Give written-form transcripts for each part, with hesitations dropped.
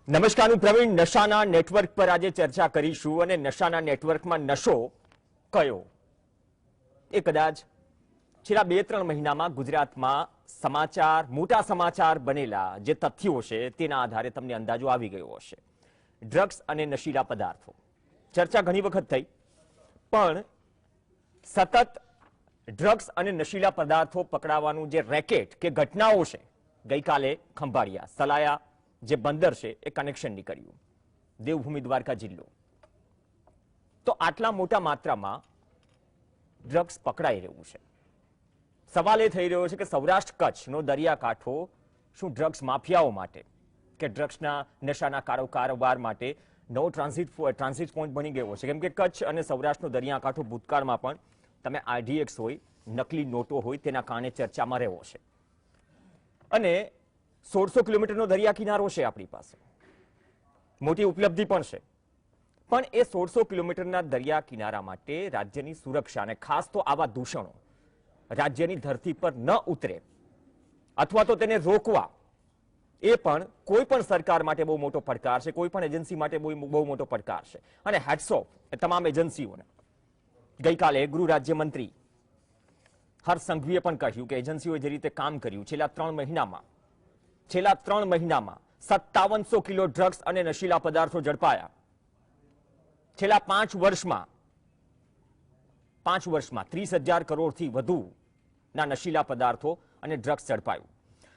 નમસ્કાર, હું પ્રવીણ. નશાના નેટવર્ક પર આજે ચર્ચા કરીશું અને નશાના નેટવર્કમાં નશો કયો એ કદાચ છેલ્લા 2-3 મહિનામાં ગુજરાતમાં મોટા સમાચાર બનેલા જે તથ્યો છે તેના આધારે તમને અંદાજો આવી ગયો હશે. ડ્રગ્સ અને નશીલા પદાર્થો ચર્ચા ઘણી વખત થઈ, પણ સતત ડ્રગ્સ અને નશીલા પદાર્થો પકડાવાનું જે રેકેટ કે ઘટનાઓ છે, ગઈકાલે ખંભાળિયા સલાયા જે બંદર છે એ કનેક્શન નીકળ્યું, દેવભૂમિ દ્વારકા જિલ્લો. તો આટલા મોટા માત્રામાં ડ્રગ્સ પકડાઈ રહ્યું છે. સવાલ એ થઈ રહ્યો છે કે સૌરાષ્ટ્ર કચ્છનો દરિયાકાંઠો શું ડ્રગ્સ માફિયાઓ માટે કે ડ્રગ્સના નશાના કારોબાર માટે નવો ટ્રાન્ઝિટ પોઈન્ટ બની ગયો છે? કેમ કે કચ્છ અને સૌરાષ્ટ્રનો દરિયાકાંઠો ભૂતકાળમાં પણ તમે RDX હોય, નકલી નોટો હોય, તેના કારણે ચર્ચામાં રહ્યો છે. અને 1600 કિલોમીટરનો દરિયા કિનારો છે આપણી પાસે, મોટી ઉપલબ્ધિ પણ છે. પણ એ 1600 કિલોમીટરના દરિયા કિનારા માટે રાજ્યની સુરક્ષા અને ખાસ તો આવા દૂષણો રાજ્યની ધરતી પર ન ઉતરે અથવા તો તેને રોકવા, એ પણ કોઈ પણ સરકાર માટે બહુ મોટો પડકાર છે, કોઈ પણ એજન્સી માટે બહુ મોટો પડકાર છે. અને હેટ્સ ઓફ એ તમામ એજન્સીઓને. ગઈકાલે ગૃહ રાજ્યમંત્રી હર્ષ સંઘવીએ પણ કહ્યું કે એજન્સીઓએ જે રીતે કામ કર્યું છેલ્લા 3 મહિનામાં 5700 કિલો ડ્રગ્સ અને નશીલા પદાર્થો ઝડપાયા. છેલ્લા 5 વર્ષમાં 30,000 કરોડથી વધુના નશીલા પદાર્થો અને ડ્રગ્સ ઝડપાયું.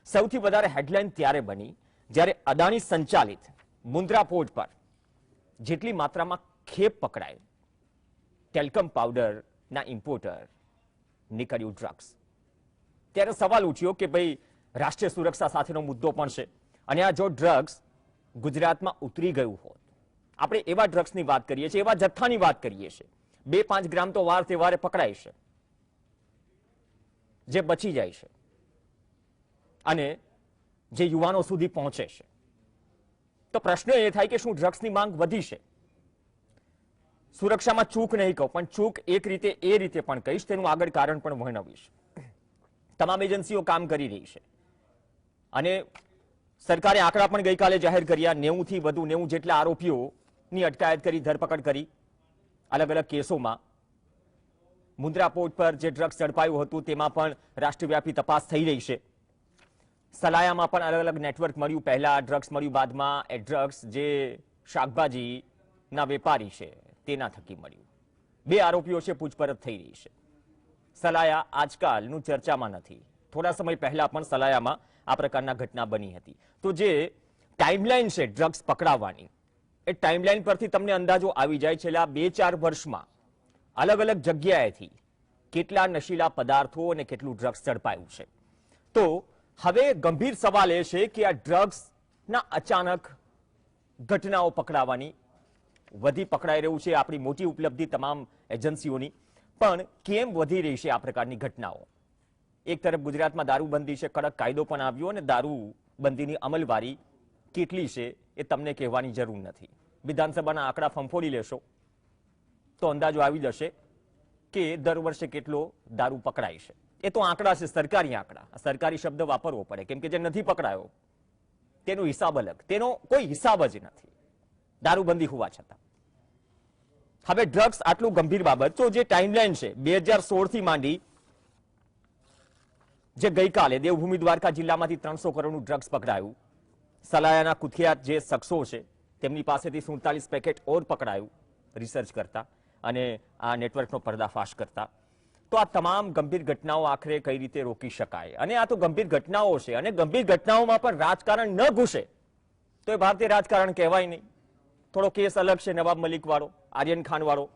સૌથી વધારે હેડલાઇન ત્યારે બની જ્યારે અદાણી સંચાલિત મુન્દ્રા પોર્ટ પર જેટલી માત્રામાં ખેપ પકડાય, ટેલ્કમ પાવડરના ઇમ્પોર્ટર નીકળ્યું ડ્રગ્સ. ત્યારે સવાલ ઉઠ્યો કે ભાઈ રાષ્ટ્રીય સુરક્ષા સાથેનો મુદ્દો પણ છે, અને આ જો ડ્રગ્સ ગુજરાતમાં ઉતરી ગયું હોત, આપણે એવા ડ્રગ્સની વાત કરીએ છીએ, એવા જથ્થાની વાત કરીએ છીએ, 2-5 ગ્રામ તો વાર તહેવારે પકડાય છે, જે બચી જાય છે અને જે યુવાનો સુધી પહોંચે છે. તો પ્રશ્ન એ થાય કે શું ડ્રગ્સની માંગ વધી છે? સુરક્ષામાં ચૂક નહીં કહું, પણ ચૂક એક રીતે એ રીતે પણ કહીશ, તેનું આગળ કારણ પણ વર્ણવીશ. તમામ એજન્સીઓ કામ કરી રહી છે અને સરકારે આંકડા પણ ગઈકાલે જાહેર કર્યા. 90 જેટલા આરોપીઓની અટકાયત કરી, ધરપકડ કરી અલગ અલગ કેસોમાં. મુન્દ્રા પોર્ટ પર જે ડ્રગ્સ ઝડપાયું હતું તેમાં પણ રાષ્ટ્રવ્યાપી તપાસ થઈ રહી છે. સલાયામાં પણ અલગ અલગ નેટવર્ક મળ્યું, પહેલા ડ્રગ્સ મળ્યું, બાદમાં એ ડ્રગ્સ જે શાકભાજીના વેપારી છે તેના થકી મળ્યું. 2 આરોપીઓ છે, પૂછપરછ થઈ રહી છે. સલાયા આજકાલનું ચર્ચામાં નથી. થોડા સમય પહેલા પણ સલાયામાં આ પ્રકારના ઘટના બની હતી. તો જે ટાઈમલાઈન છે ડ્રગ્સ પકડાવવાની, એ ટાઈમલાઈન પરથી તમને અંદાજો આવી જાય. છેલ્લા 2-4 વર્ષમાં અલગ અલગ જગ્યાએથી કેટલા નશીલા પદાર્થો અને કેટલું ડ્રગ્સ ઝડપાયું છે. તો હવે ગંભીર સવાલ એ છે કે આ ડ્રગ્સના અચાનક ઘટનાઓ પકડાવાની વધી પકડાઈ રહ્યું છે. આપણી મોટી ઉપલબ્ધિ તમામ એજન્સીઓની, પણ કેમ વધી રહી છે આ પ્રકારની ઘટનાઓ? એક તરફ ગુજરાતમાં દારૂબંધી છે, કડક કાયદો પણ આવ્યો, અને દારૂબંધીની અમલવારી કેટલી છે એ તમને કહેવાની જરૂર નથી. વિધાનસભાના આંકડા ફંફોડી લેશો તો અંદાજો આવી જશે કે દર વર્ષે કેટલો દારૂ પકડાય છે. એ તો આંકડા છે, સરકારી આંકડા. સરકારી શબ્દ વાપરવો પડે, કેમ કે જે નથી પકડાયો તેનો હિસાબ અલગ, તેનો કોઈ હિસાબ જ નથી દારૂબંધી હોવા છતાં. હવે ડ્રગ્સ આટલું ગંભીર બાબત, તો જે ટાઈમલાઈન છે 2016 થી માંડી જે ગઈકાલે દેવભૂમિ દ્વારકા જિલ્લામાંથી 300 કરોડનું ડ્રગ્સ પકડાયું. સલાયાના કુખ્યાત જે શખ્સો છે તેમની પાસેથી 47 પેકેટ ઓર પકડાયું રિસર્ચ કરતા અને આ નેટવર્કનો પર્દાફાશ કરતા. તો આ તમામ ગંભીર ઘટનાઓ આખરે કઈ રીતે રોકી શકાય? અને આ તો ગંભીર ઘટનાઓ છે, અને ગંભીર ઘટનાઓમાં પણ રાજકારણ ન ઘૂસે તો એ ભારતીય રાજકારણ કહેવાય નહીં. થોડો કેસ અલગ છે, નવાબ મલિક વાળો, આર્યન ખાન વાળો,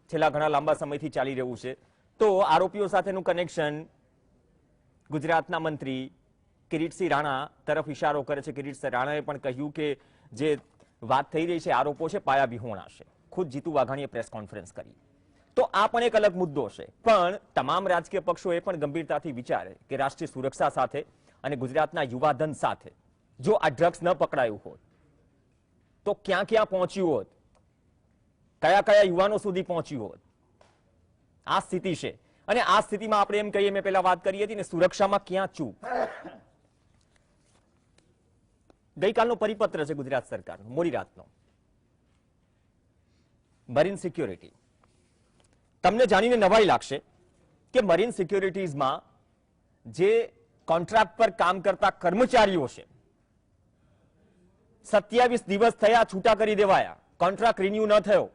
છેલ્લા ઘણા લાંબા સમયથી ચાલી રહ્યું છે. તો આરોપીઓ સાથેનું કનેક્શન ગુજરાતના મંત્રી કિરીટસિંહ રાણા તરફ ઇશારો કરે છે. કિરીટસિંહ રાણાએ પણ કહ્યું કે જે વાત થઈ રહી છે, આરોપો છે, પાયાવિહોણા છે. ખુદ જીતુ વાઘાણીએ પ્રેસ કોન્ફરન્સ કરી. તો આ પણ એક અલગ મુદ્દો છે. પણ તમામ રાજકીય પક્ષો એ પણ ગંભીરતાથી વિચારે કે રાષ્ટ્રીય સુરક્ષા સાથે અને ગુજરાતના યુવાધન સાથે જો આ ડ્રગ્સ ન પકડાયું હોત તો ક્યાં ક્યાં પહોંચ્યું હોત, કયા કયા યુવાનો સુધી પહોંચ્યું હોત. આ સ્થિતિ છે. અને આ સ્થિતિમાં આપણે એમ કહીએ, મેં પહેલા વાત કરી હતી ને, સુરક્ષામાં ક્યાં ચૂક? ગઈકાલનો પરિપત્ર છે ગુજરાત સરકારનો, મોડી રાતનો. Marine security. તમને જાણીને નવાઈ લાગશે કે મરીન સિક્યોરિટીઝમાં જે કોન્ટ્રાક્ટ પર કામ કરતા કર્મચારીઓ છે, 27 દિવસ થયા, છૂટા કરી દેવાયા, કોન્ટ્રાક્ટ રિન્યુ ન થયો.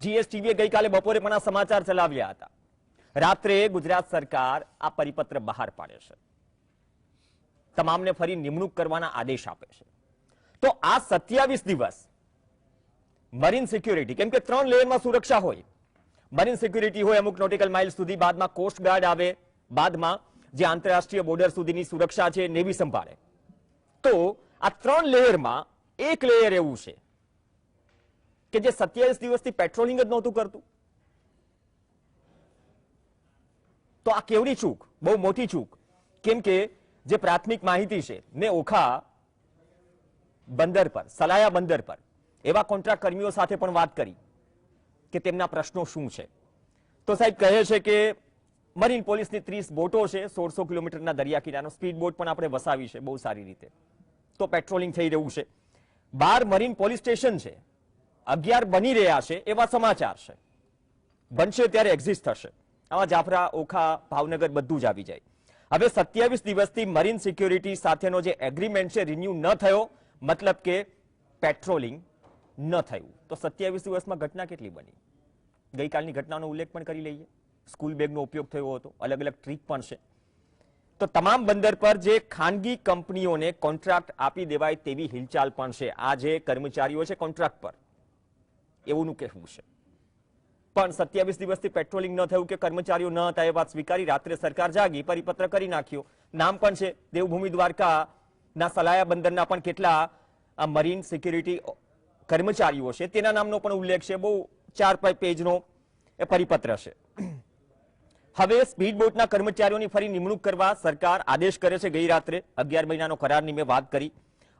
જીએસટીવીએ ગઈકાલે બપોરે પણ આ સમાચાર ચલાવ્યા હતા. રાત્રે ગુજરાત સરકાર આ પરિપત્ર બહાર પાડે છે, તમામને ફરી નિમણૂક કરવાના આદેશ આપે છે. તો આ 27 દિવસ મરીન સિક્યોરિટી, કેમ કે 3 લેયરમાં સુરક્ષા હોય. મરીન સિક્યોરિટી હોય અમુક નોટિકલ માઇલ સુધી, બાદમાં કોસ્ટ ગાર્ડ આવે, બાદમાં જે આંતરરાષ્ટ્રીય બોર્ડર સુધીની સુરક્ષા છે નેવી સંભાળે. તો આ 3 લેયરમાં એક લેયર એવું છે કે જે 27 દિવસથી પેટ્રોલિંગ જ નહોતું કરતું. તો આ કેવડી ચૂક, બહુ મોટી ચૂક. કેમ કે જે પ્રાથમિક માહિતી છે, મેં ઓખા બંદર પર, સલાયા બંદર પર એવા કોન્ટ્રાક્ટ કર્મીઓ સાથે પણ વાત કરી કે તેમના પ્રશ્નો શું છે. તો સાહેબ કહે છે કે મરીન પોલીસની 30 બોટો છે, 1600 કિલોમીટરના દરિયા કિનારાનો સ્પીડ બોટ પણ આપણે વસાવી છે બહુ સારી રીતે. તો પેટ્રોલિંગ થઈ રહ્યું છે. 12 મરીન પોલીસ સ્ટેશન છે, 11 બની રહ્યા છે એવા સમાચાર છે. બનશે ત્યારે એક્ઝિસ્ટ થશે. આમાં જાફરા, ઓખા, ભાવનગર બધું જ આવી જાય. હવે 27 દિવસથી મરીન સિક્યોરિટી સાથેનો જે એગ્રીમેન્ટ છે રિન્યુ ન થયો, મતલબ કે પેટ્રોલિંગ ન થયું. તો 27 દિવસમાં ઘટના કેટલી બની? ગઈકાલની ઘટનાનો ઉલ્લેખ પણ કરી લઈએ. સ્કૂલ બેગનો ઉપયોગ થયો હતો, અલગ અલગ ટ્રીક પણ છે. તો તમામ બંદર પર જે ખાનગી કંપનીઓને કોન્ટ્રાક્ટ આપી દેવાય તેવી હિલચાલ પણ છે. આ જે કર્મચારીઓ છે કોન્ટ્રાક્ટ પર, એવું કહેવું છે. પણ 27 દિવસથી પેટ્રોલિંગ ન થયું કે કર્મચારીઓ ન હતા એ વાત સ્વીકારી રાત્રે સરકાર જાગી, પરિપત્ર કરી નાખ્યો. નામ પણ છે દેવભૂમિ દ્વારકાના સલાયા બંદરના પણ કેટલા મરીન સિક્યુરિટી કર્મચારીઓ છે તેના નામનો પણ ઉલ્લેખ છે. બહુ 4 પેજનો એ પરિપત્ર છે. હવે સ્પીડ બોટના કર્મચારીઓની ફરી નિમણૂક કરવા સરકાર આદેશ કરે છે. ગઈ રાત્રે 11 મહિનાનો કરારની મેં વાત કરી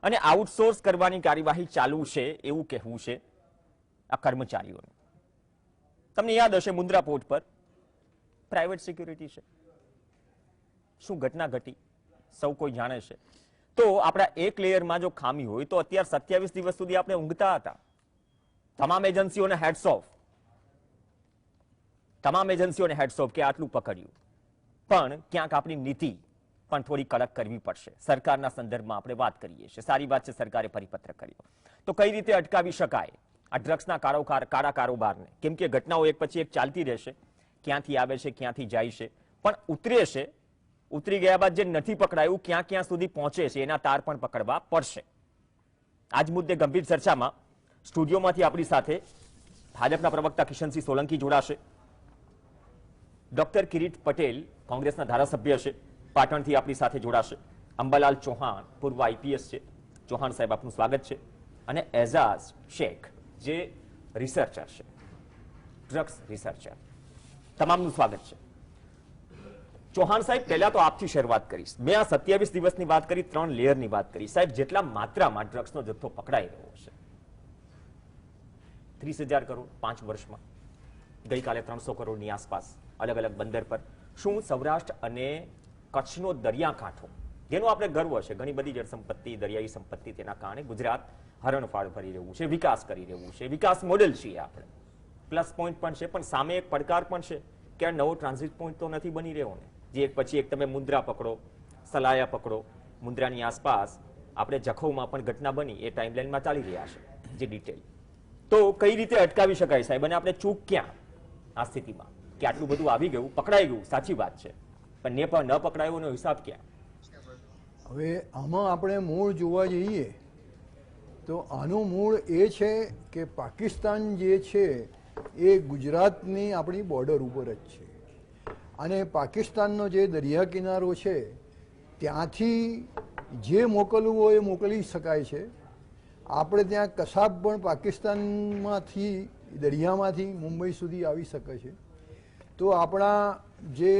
અને આઉટસોર્સ કરવાની કાર્યવાહી ચાલુ છે એવું કહેવું છે આ કર્મચારીઓનું. તમને યાદ હશે મુન્દ્રા પોર્ટ પર પ્રાઇવેટ સિક્યુરિટી છે. શું ઘટના ઘટી સૌ કોઈ જાણે છે. તો આપણા એક લેયરમાં જો ખામી હોય તો અત્યારે 27 દિવસ સુધી આપણે ઊંઘતા હતા. તમામ એજન્સીઓને હેડ્સ ઓફ, તમામ એજન્સીઓને હેડ્સ ઓફ કે આટલું પકડ્યું. પણ ક્યાંક આપણી નીતિ પણ થોડી કડક કરવી પડશે. સરકારના સંદર્ભમાં આપણે વાત કરીએ છીએ. સારી વાત છે સરકારે પરિપત્ર કર્યો. તો કઈ રીતે અટકાવી શકાય આ ડ્રગ્સના કાળા કારોબારને? કેમ કે ઘટનાઓ એક પછી એક ચાલતી રહેશે. ક્યાંથી આવે છે, ક્યાંથી જાય છે, પણ ઉતરે છે. ઉતરી ગયા બાદ જે નથી પકડાયું, ક્યાં ક્યાં સુધી પહોંચે છે એના તાર પણ પકડવા પડશે. આજ મુદ્દે ગંભીર ચર્ચામાં સ્ટુડિયોમાંથી આપણી સાથે ભાજપના પ્રવક્તા કિશનસિંહ સોલંકી જોડાશે. ડોક્ટર કિરીટ પટેલ કોંગ્રેસના ધારાસભ્ય છે, પાટણથી આપણી સાથે જોડાશે. અંબાલાલ ચૌહાણ પૂર્વ આઈપીએસ છે. ચૌહાણ સાહેબ આપનું સ્વાગત છે. અને એઝાઝ શેખ જે રિસર્ચર છે, ડ્રગ્સ રિસર્ચર, તમામનું સ્વાગત છે. ચૌહાણ સાહેબ, પહેલા તો આપથી શરૂઆત કરીશ. મેં આ 27 દિવસની વાત કરી, 3 લેયરની વાત કરી. સાહેબ, જેટલા માત્રામાં ડ્રગ્સનો જથ્થો પકડાઈ રહ્યો છે, 30,000 કરોડ 5 વર્ષમાં, ગઈકાલે 300 કરોડની આસપાસ અલગ અલગ બંદર પર. શું સૌરાષ્ટ્ર અને કચ્છનો દરિયાકાંઠો, જેનો આપણે ગર્વ છે, ઘણી બધી જળ સંપત્તિ, દરિયાઈ સંપત્તિ, તેના કારણે ગુજરાત હરણફાળ ભરી રહ્યું છે, વિકાસ કરી રહ્યું છે, વિકાસ મોડેલ છીએ આપણે. પ્લસ પોઈન્ટ પણ છે, પણ સામે એક પડકાર પણ છે કે આ નવો ટ્રાન્ઝિટ પોઈન્ટ તો નથી બની રહ્યો ને. જે એક પછી એક તમે મુન્દ્રા પકડો, સલાયા પકડો, મુન્દ્રાની આસપાસ આપણે જખૌમાં પણ ઘટના બની, એ ટાઈમલાઈનમાં ચાલી રહ્યા છે જે ડિટેલ. તો કઈ રીતે અટકાવી શકાય સાહેબ? અને આપણે ચૂક ક્યાં આ સ્થિતિમાં કે આટલું બધું આવી ગયું, પકડાઈ ગયું, સાચી વાત છે, પણ ન પકડાયોનો હિસાબ ક્યાં? હવે આમાં આપણે મૂળ જોવા જઈએ તો આનું મૂળ એ છે કે પાકિસ્તાન જે છે એ ગુજરાતની આપણી બોર્ડર ઉપર જ છે. અને પાકિસ્તાનનો જે દરિયા કિનારો છે ત્યાંથી જે મોકલવું હોય એ મોકલી શકાય છે. આપણે ત્યાં કસાબ પણ પાકિસ્તાનમાંથી દરિયામાંથી મુંબઈ સુધી આવી શકે છે. તો આપણા જે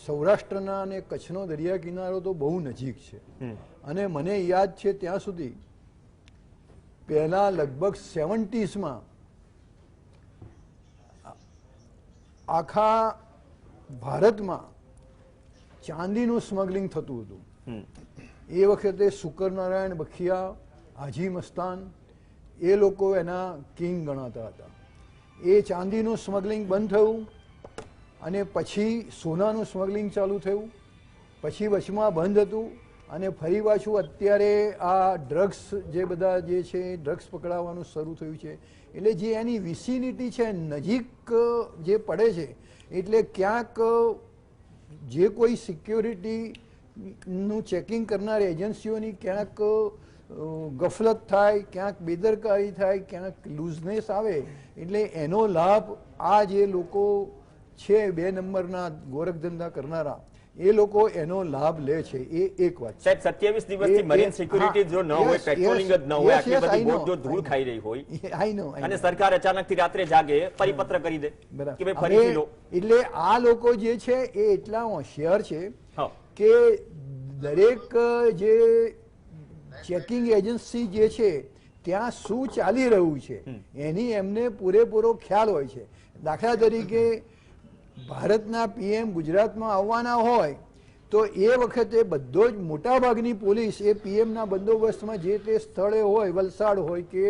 સૌરાષ્ટ્રના અને કચ્છનો દરિયા કિનારો તો બહુ નજીક છે. અને મને યાદ છે ત્યાં સુધી પહેલાં લગભગ 70s આખા ભારતમાં ચાંદીનું સ્મગલિંગ થતું હતું. એ વખતે શુકરનારાયણ બખિયા, હાજી મસ્તાન એ લોકો એના કિંગ ગણાતા હતા. એ ચાંદીનું સ્મગલિંગ બંધ થયું અને પછી સોનાનું સ્મગલિંગ ચાલુ થયું, પછી વચમાં બંધ હતું અને ફરી પાછું અત્યારે આ ડ્રગ્સ જે બધા જે છે ડ્રગ્સ પકડાવવાનું શરૂ થયું છે. એટલે જે એની વિસિનિટી છે નજીક જે પડે છે એટલે ક્યાંક જે કોઈ સિક્યોરિટીનું ચેકિંગ કરનાર એજન્સીઓની ક્યાંક ગફલત થાય, ક્યાંક બેદરકારી થાય, ક્યાંક લૂઝનેસ આવે એટલે એનો લાભ આ જે લોકો છે 2 નંબરના ગોરખ ધંધા કરનારા એ લોકો એનો લાભ લે છે. એ એક વાત. સાહેબ 27 દિવસથી મરીન સિક્યુરિટી જો ન હોય, પેટ્રોલિંગ જ ન હોય, આટલી બધી બોટ જો ધૂળ ખાઈ રહી હોય અને સરકાર અચાનકથી રાત્રે જાગે પરિપત્ર કરી દે કે ભાઈ ફરીથી લો. એટલે આ લોકો જે છે એ એટલા હોશિયાર છે કે દરેક જે ચેકિંગ એજન્સી જે છે ત્યાં શું ચાલી રહ્યું છે એની એમને પૂરેપૂરો ખ્યાલ હોય છે. દાખલા તરીકે ભારતના પીએમ ગુજરાતમાં આવવાના હોય તો એ વખતે બધો જ મોટાભાગની પોલીસ એ પીએમના બંદોબસ્તમાં જે તે સ્થળે હોય, વલસાડ હોય કે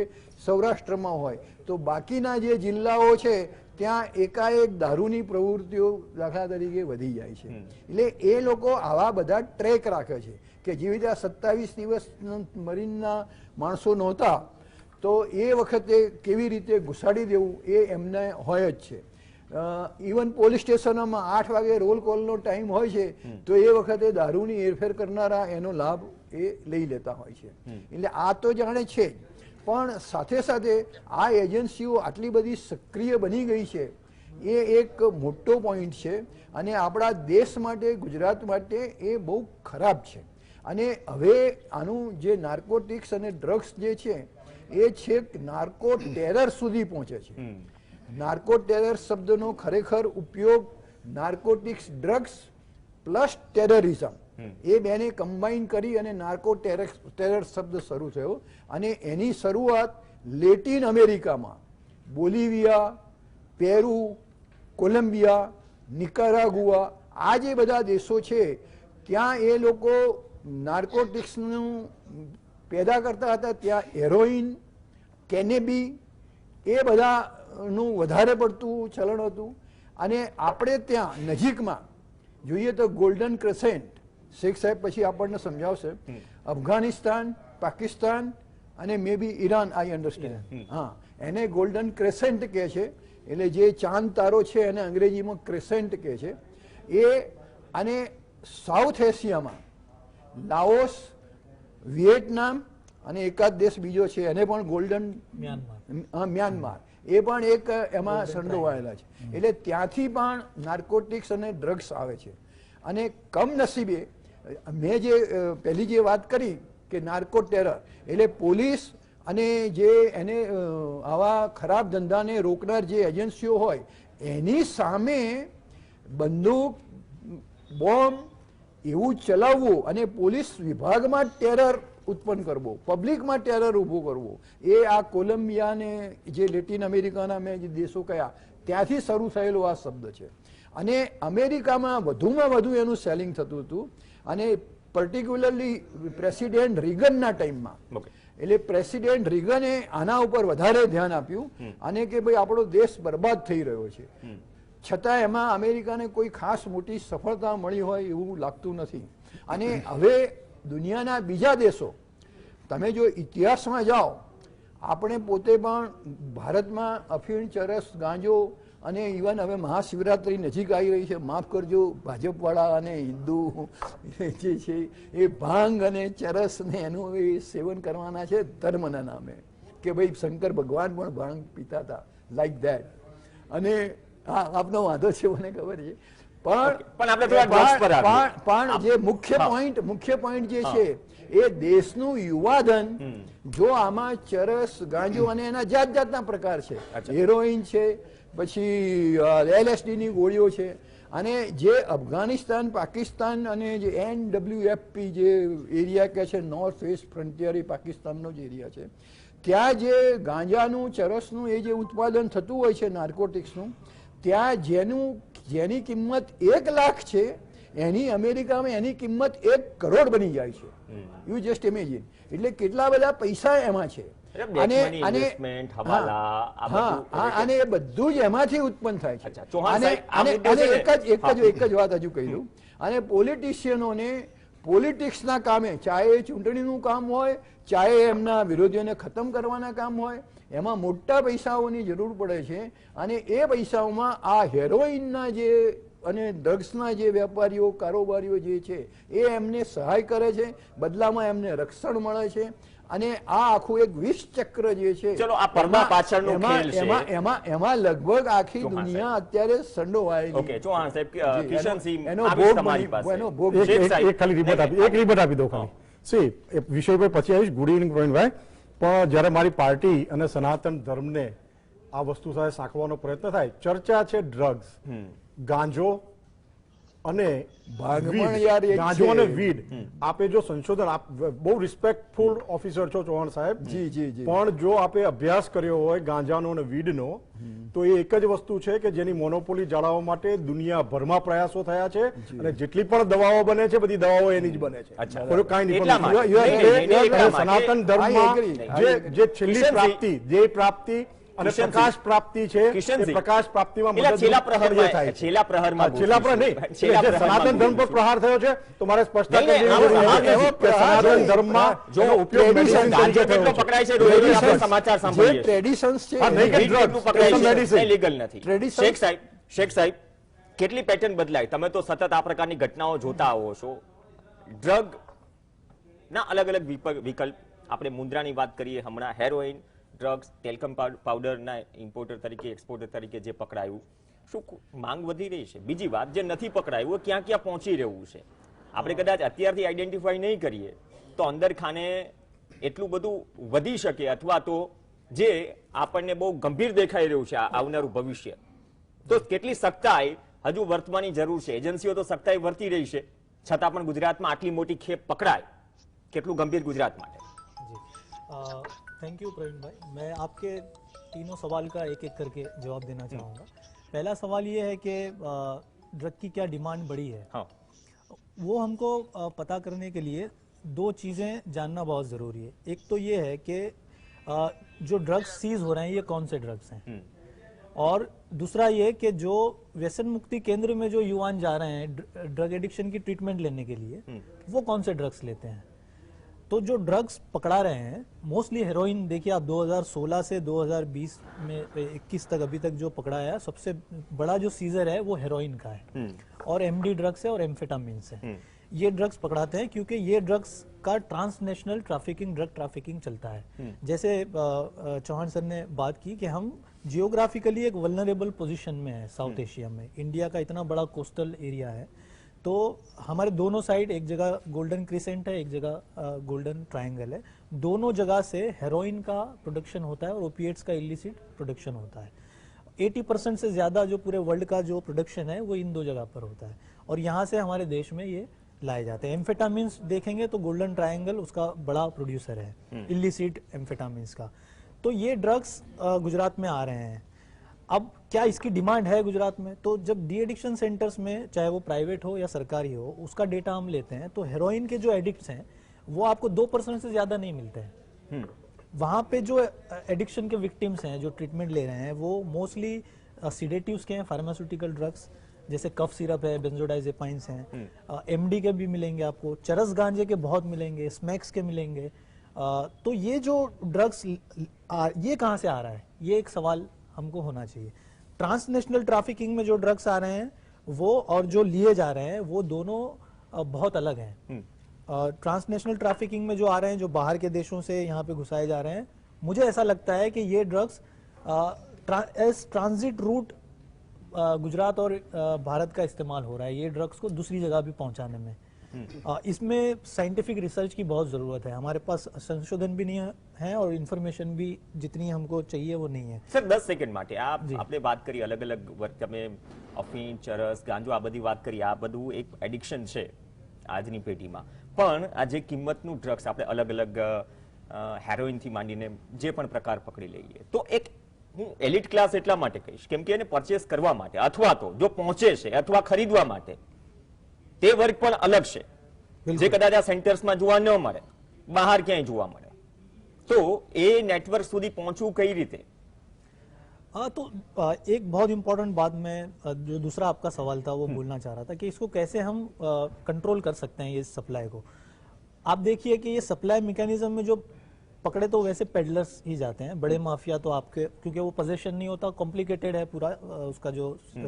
સૌરાષ્ટ્રમાં હોય, તો બાકીના જે જિલ્લાઓ છે ત્યાં એકાએક દારૂની પ્રવૃત્તિઓ દાખલા તરીકે વધી જાય છે. એટલે એ લોકો આવા બધા ટ્રેક રાખે છે કે જેવી રીતે 27 દિવસ મરીનના માણસો નહોતા તો એ વખતે કેવી રીતે ઘુસાડી દેવું એ એમને હોય જ છે. ઇવન પોલીસ સ્ટેશનોમાં 8 વાગે રોલ કોલનો ટાઈમ હોય છે તો એ વખતે દારૂની હેરફેર કરનારા એનો લાભ એ લઈ લેતા હોય છે. એટલે આ તો જાણે છે જ, પણ સાથે સાથે આ એજન્સીઓ આટલી બધી સક્રિય બની ગઈ છે એ એક મોટો પોઈન્ટ છે અને આપણા દેશ માટે, ગુજરાત માટે એ બહુ ખરાબ છે. અને હવે આનું જે નાર્કોટિક્સ અને ડ્રગ્સ જે છે એ છેક નાર્કો ટેરર સુધી પહોંચે છે. નાર્કો ટેરર શબ્દનો ખરેખર ઉપયોગ નાર્કોટિક્સ ડ્રગ્સ પ્લસ ટેરરિઝમ એ બેને કમ્બાઈન કરી અને નાર્કો ટેરર શબ્દ શરૂ થયો અને એની શરૂઆત લેટિન અમેરિકામાં બોલિવિયા, પેરુ, કોલંબિયા, નિકારાગુઆ આ જે બધા દેશો છે ત્યાં એ લોકો નાર્કોટિક્સનું પેદા કરતા હતા. ત્યાં હેરોઇન, કેનેબી એ બધાનું વધારે પડતું ચલણ હતું. અને આપણે ત્યાં નજીકમાં જોઈએ તો ગોલ્ડન ક્રેસેન્ટ, શેખ સાહેબ પછી આપણને સમજાવશે, અફઘાનિસ્તાન, પાકિસ્તાન અને મે બી ઈરાન, આઈ અન્ડરસ્ટેન્ડ. હા, એને ગોલ્ડન ક્રેસેન્ટ કહે છે. એટલે જે ચાંદ તારો છે એને અંગ્રેજીમાં ક્રેસેન્ટ કહે છે. એ અને સાઉથ એશિયામાં લાઓસ, વિયેટનામ અને એકાદ દેશ બીજો છે એને પણ ગોલ્ડન, મ્યાનમાર એ પણ એક એમાં સંડોવાયેલા છે. એટલે ત્યાંથી પણ નાર્કોટિક્સ અને ડ્રગ્સ આવે છે. અને કમનસીબે મેં જે પહેલી જે વાત કરી કે નાર્કો ટેરર એટલે પોલીસ અને જે એને આવા ખરાબ ધંધાને રોકનાર જે એજન્સીઓ હોય એની સામે બંદૂક, બોમ્બ એવું ચલાવવું અને પોલીસ વિભાગમાં ટેરર ઉત્પન્ન કરવો, પબ્લિકમાં ટેરર ઊભું કરવું, એ આ કોલંબિયા ને જે લેટિન અમેરિકાના મેં જે દેશો કયા ત્યાંથી શરૂ થયેલો આ શબ્દ છે. અને અમેરિકામાં વધુમાં વધુ એનું સેલિંગ થતું હતું. અને પર્ટિક્યુલરલી પ્રેસિડેન્ટ રીગનના ટાઈમમાં, એટલે પ્રેસિડેન્ટ રીગને આના ઉપર વધારે ધ્યાન આપ્યું અને કે ભાઈ આપણો દેશ બરબાદ થઈ રહ્યો છે. છતાં એમાં અમેરિકાને કોઈ ખાસ મોટી સફળતા મળી હોય એવું લાગતું નથી. અને હવે દુનિયાના બીજા દેશો, તમે જો ઇતિહાસમાં જાઓ, આપણે પોતે પણ ભારતમાં અફીણ, ચરસ, ગાંજો અને ઇવન હવે મહાશિવરાત્રી નજીક આવી રહી છે, માફ કરજો ભાજપવાળા અને હિન્દુ જે છે એ ભાંગ અને ચરસ ને એનું એ સેવન કરવાના છે ધર્મના નામે કે ભાઈ શંકર ભગવાન પણ ભાંગ પીતા હતા, લાઈક ધેટ. અને હા, આપનો વાંધો છે મને ખબર છે, પણ જે મુખ્ય પોઈન્ટ જે છે એ દેશનું યુવાધન જો આમાં ચરસ, ગાંજો અને એના જાત જાતના પ્રકાર છે, હેરોઇન છે, પછી LSD ની ગોળીઓ છે. અને જે અફઘાનિસ્તાન, પાકિસ્તાન અને જે NWFP જે એરિયા કે છે, નોર્થ વેસ્ટ ફ્રન્ટિયર એ પાકિસ્તાનનો જ એરિયા છે, ત્યાં જે ગાંજાનું, ચરસનું એ જે ઉત્પાદન થતું હોય છે નાર્કોટિક્સનું, ત્યાં જેની કિંમત 1 લાખ છે એની અમેરિકામાં એની કિંમત 1 કરોડ બની જાય છે. You just imagine. એટલે કેટલા બધા પૈસા એમાં છે. અને એ બધું જ એમાંથી ઉત્પન્ન થાય છે. એક જ વાત હજુ કહી દઉં. અને પોલિટિશિયનોને પોલિટિક્સના કામે, ચાહે ચૂંટણીનું કામ હોય, ચાહે એમના વિરોધીઓને ખતમ કરવાના કામ હોય, એમાં મોટા પૈસાઓની જરૂર પડે છે. અને એ પૈસાઓમાં આ હેરોઇનના જે અને ડ્રગ્સના જે વેપારીઓ કારોબારીઓ જે છે એ એમને સહાય કરે છે, બદલામાં એમને રક્ષણ મળે છે. અને આ આખું એક વિષ ચક્ર જે છે એમાં લગભગ આખી દુનિયા અત્યારે સંડોવાયેલી. એનો ભોગ એક રિપોર્ટ આપી દો ખાલી. સી વિષય પર પછી આવીશ. Good evening Pravinbhai. પણ જ્યારે મારી પાર્ટી અને સનાતન ધર્મને આ વસ્તુ સાથે સાંકળવાનો પ્રયત્ન થાય, ચર્ચા છે ડ્રગ્સ, ગાંજો અને ગાંજો અને વીડ. આપે જો સંશોધન, આપ બહુ રિસ્પેક્ટફુલ ઓફિસર છો ચૌહાણ સાહેબ, પણ જો આપે અભ્યાસ કર્યો હોય ગાંજાનો અને વીડનો, તો એ એક જ વસ્તુ છે કે જેની મોનોપોલી જાળવવા માટે દુનિયાભરમાં પ્રયાસો થયા છે. અને જેટલી પણ દવાઓ બને છે બધી દવાઓ એની જ બને છે. કાંઈ નહીં. સનાતન ધર્મમાં જે છેલ્લી પ્રાપ્તિ, જે પ્રાપ્તિ અને પ્રકાશ પ્રાપ્તિ છે, પ્રકાશ પ્રાપ્તિમાં છેલ્લા પ્રહર નહીં, સનાતન ધર્મ પર પ્રહાર થયો છે. તો મારે સ્પષ્ટતા સનાતન ધર્મમાં જો ઉપયોગ પકડાય છે, સમાચાર સાંભળીએ શેખ સાહેબ, કેટલી પેટર્ન બદલાય? તમે તો સતત આ પ્રકારની ઘટનાઓ જોતા આવો છો. ડ્રગ ના અલગ અલગ વિકલ્પ, આપણે મુદ્રાની વાત કરીએ, હમણાં હેરોઇન, ડ્રગ્સ, ટેલ્કમ પાવડરના ઇમ્પોર્ટર તરીકે, એક્સપોર્ટર તરીકે જે પકડાયું, શું માંગ વધી રહી છે? બીજી વાત, જે નથી પકડાયું ક્યાં ક્યાં પહોંચી રહ્યું છે? આપણે કદાચ અત્યારથી આઈડેન્ટિફાઈ નહીં કરીએ તો અંદર ખાને એટલું બધું વધી શકે, અથવા તો જે આપણને બહુ ગંભીર દેખાઈ રહ્યું છે આવનારું ભવિષ્ય. તો કેટલી સખ્તાઈ હજુ વર્તવાની જરૂર છે? એજન્સીઓ તો સખ્તાઈ વર્તી રહી છે, છતાં પણ ગુજરાતમાં આટલી મોટી ખેપ પકડાય, કેટલું ગંભીર ગુજરાત માટે? थैंक यू प्रवीण भाई. मैं आपके तीनों सवाल का एक एक करके जवाब देना चाहूँगा. पहला सवाल ये है कि ड्रग की क्या डिमांड बढ़ी है. हाँ. वो हमको पता करने के लिए 2 चीज़ें जानना बहुत ज़रूरी है. एक तो ये है कि जो ड्रग्स सीज हो रहे हैं ये कौन से ड्रग्स हैं, और दूसरा ये कि जो व्यसन मुक्ति केंद्र में जो युवान जा रहे हैं ड्रग एडिक्शन की ट्रीटमेंट लेने के लिए, वो कौन से ड्रग्स लेते हैं. तो जो ड्रग्स पकड़ा रहे हैं मोस्टली हेरोइन, देखिए आप 2016 से 2020 में 21 तक अभी तक जो पकड़ा है, सबसे बड़ा जो सीजर है वो हेरोइन का है, और एमडी ड्रग्स है और एम्फेटामिन्स है. ये ड्रग्स पकड़ाते हैं क्योंकि ये ड्रग्स का ट्रांसनेशनल ट्रैफिकिंग, ड्रग ट्रैफिकिंग चलता है. जैसे चौहान सर ने बात की कि हम जियोग्राफिकली एक वल्नरेबल पोजीशन में है साउथ एशिया में. इंडिया का इतना बड़ा कोस्टल एरिया है, तो हमारे दोनों साइड, एक जगह गोल्डन क्रिसेंट है, एक जगह गोल्डन ट्रायंगल है. दोनों जगह से हेरोइन का प्रोडक्शन होता है और ओपिएट्स का इलिसिट प्रोडक्शन होता है. 80% से ज्यादा जो पूरे वर्ल्ड का जो प्रोडक्शन है वो इन 2 जगह पर होता है, और यहाँ से हमारे देश में ये लाए जाते हैं. एम्फेटामिन्स देखेंगे तो गोल्डन ट्रायंगल उसका बड़ा प्रोड्यूसर है इलिसिट एम्फेटामिन्स का. तो ये ड्रग्स गुजरात में आ रहे हैं. अब क्या इसकी डिमांड है गुजरात में? तो जब डी एडिक्शन सेंटर्स में, चाहे वो प्राइवेट हो या सरकारी हो, उसका डेटा हम लेते हैं तो हेरोइन के जो एडिक्ट्स हैं वो आपको 2% से ज्यादा नहीं मिलते हैं. वहां पे जो एडिक्शन के विक्टिम्स हैं जो ट्रीटमेंट ले रहे हैं वो मोस्टली सिडेटिव्स के हैं, फार्मास्यूटिकल ड्रग्स, जैसे कफ सिरप है, बेंजोडाइजेपाइन्स हैं, एमडी के भी मिलेंगे आपको, चरस गांजे के बहुत मिलेंगे, स्मैक्स के मिलेंगे. तो ये जो ड्रग्स ये कहाँ से आ रहा है, ये एक सवाल हमको होना चाहिए. ट्रांसनेशनल ट्रैफिकिंग में जो ड्रग्स आ रहे हैं वो और जो लिए जा रहे हैं वो दोनों बहुत अलग हैं. ट्रांसनेशनल ट्रैफिकिंग में जो आ रहे हैं, जो बाहर के देशों से यहाँ पे घुसाए जा रहे हैं, मुझे ऐसा लगता है कि ये drugs as transit route Gujarat और भारत का इस्तेमाल हो रहा है, ये ड्रग्स को दूसरी जगह भी पहुंचाने में. इसमें साइंटिफिक रिसर्च की बहुत ज़रूरत है. हमारे पास संशोधन भी नहीं है और इन्फॉर्मेशन भी जितनी हमको चाहिए वो नहीं है. સર 10 સેકન્ડ માટે આપણે વાત કરી અલગ અલગ વર્ગ, તમે અફીણ, ચરસ, ગાંજો, આ બધી વાત કરી, આ બધું એક એડિક્શન છે આજની પેઢીમાં. પણ આ જે કિંમતનું ડ્રગ્સ આપણે અલગ અલગ હેરોઇનથી માંડીને જે પણ પ્રકાર પકડી લઈએ, તો એક હું એલિટ ક્લાસ એટલા માટે કહીશ કેમ કે એને પરચેસ કરવા માટે, અથવા તો જો પહોંચે છે અથવા ખરીદવા માટે, તે વર્ગ પણ અલગ છે, જે કદાચ આ સેન્ટર્સમાં જોવા ન મળે, બહાર ક્યાંય જોવા મળે. તો એ નેટવર્ક સુધી પહોંચવું કઈ રીતે? तो एक बहुत इंपॉर्टेंट बात मैं जो दूसरा आपका सवाल था वो बोलना चाह रहा था कि इसको कैसे हम कंट्रोल कर सकते हैं ये सप्लाई को. आप देखिए कि ये सप्लाई मैकेनिज्म में जो पकड़े तो वैसे पेडलर्स ही जाते हैं, बड़े माफिया तो आपके क्योंकि वो पोजेशन नहीं होता, कॉम्प्लिकेटेड है पूरा उसका जो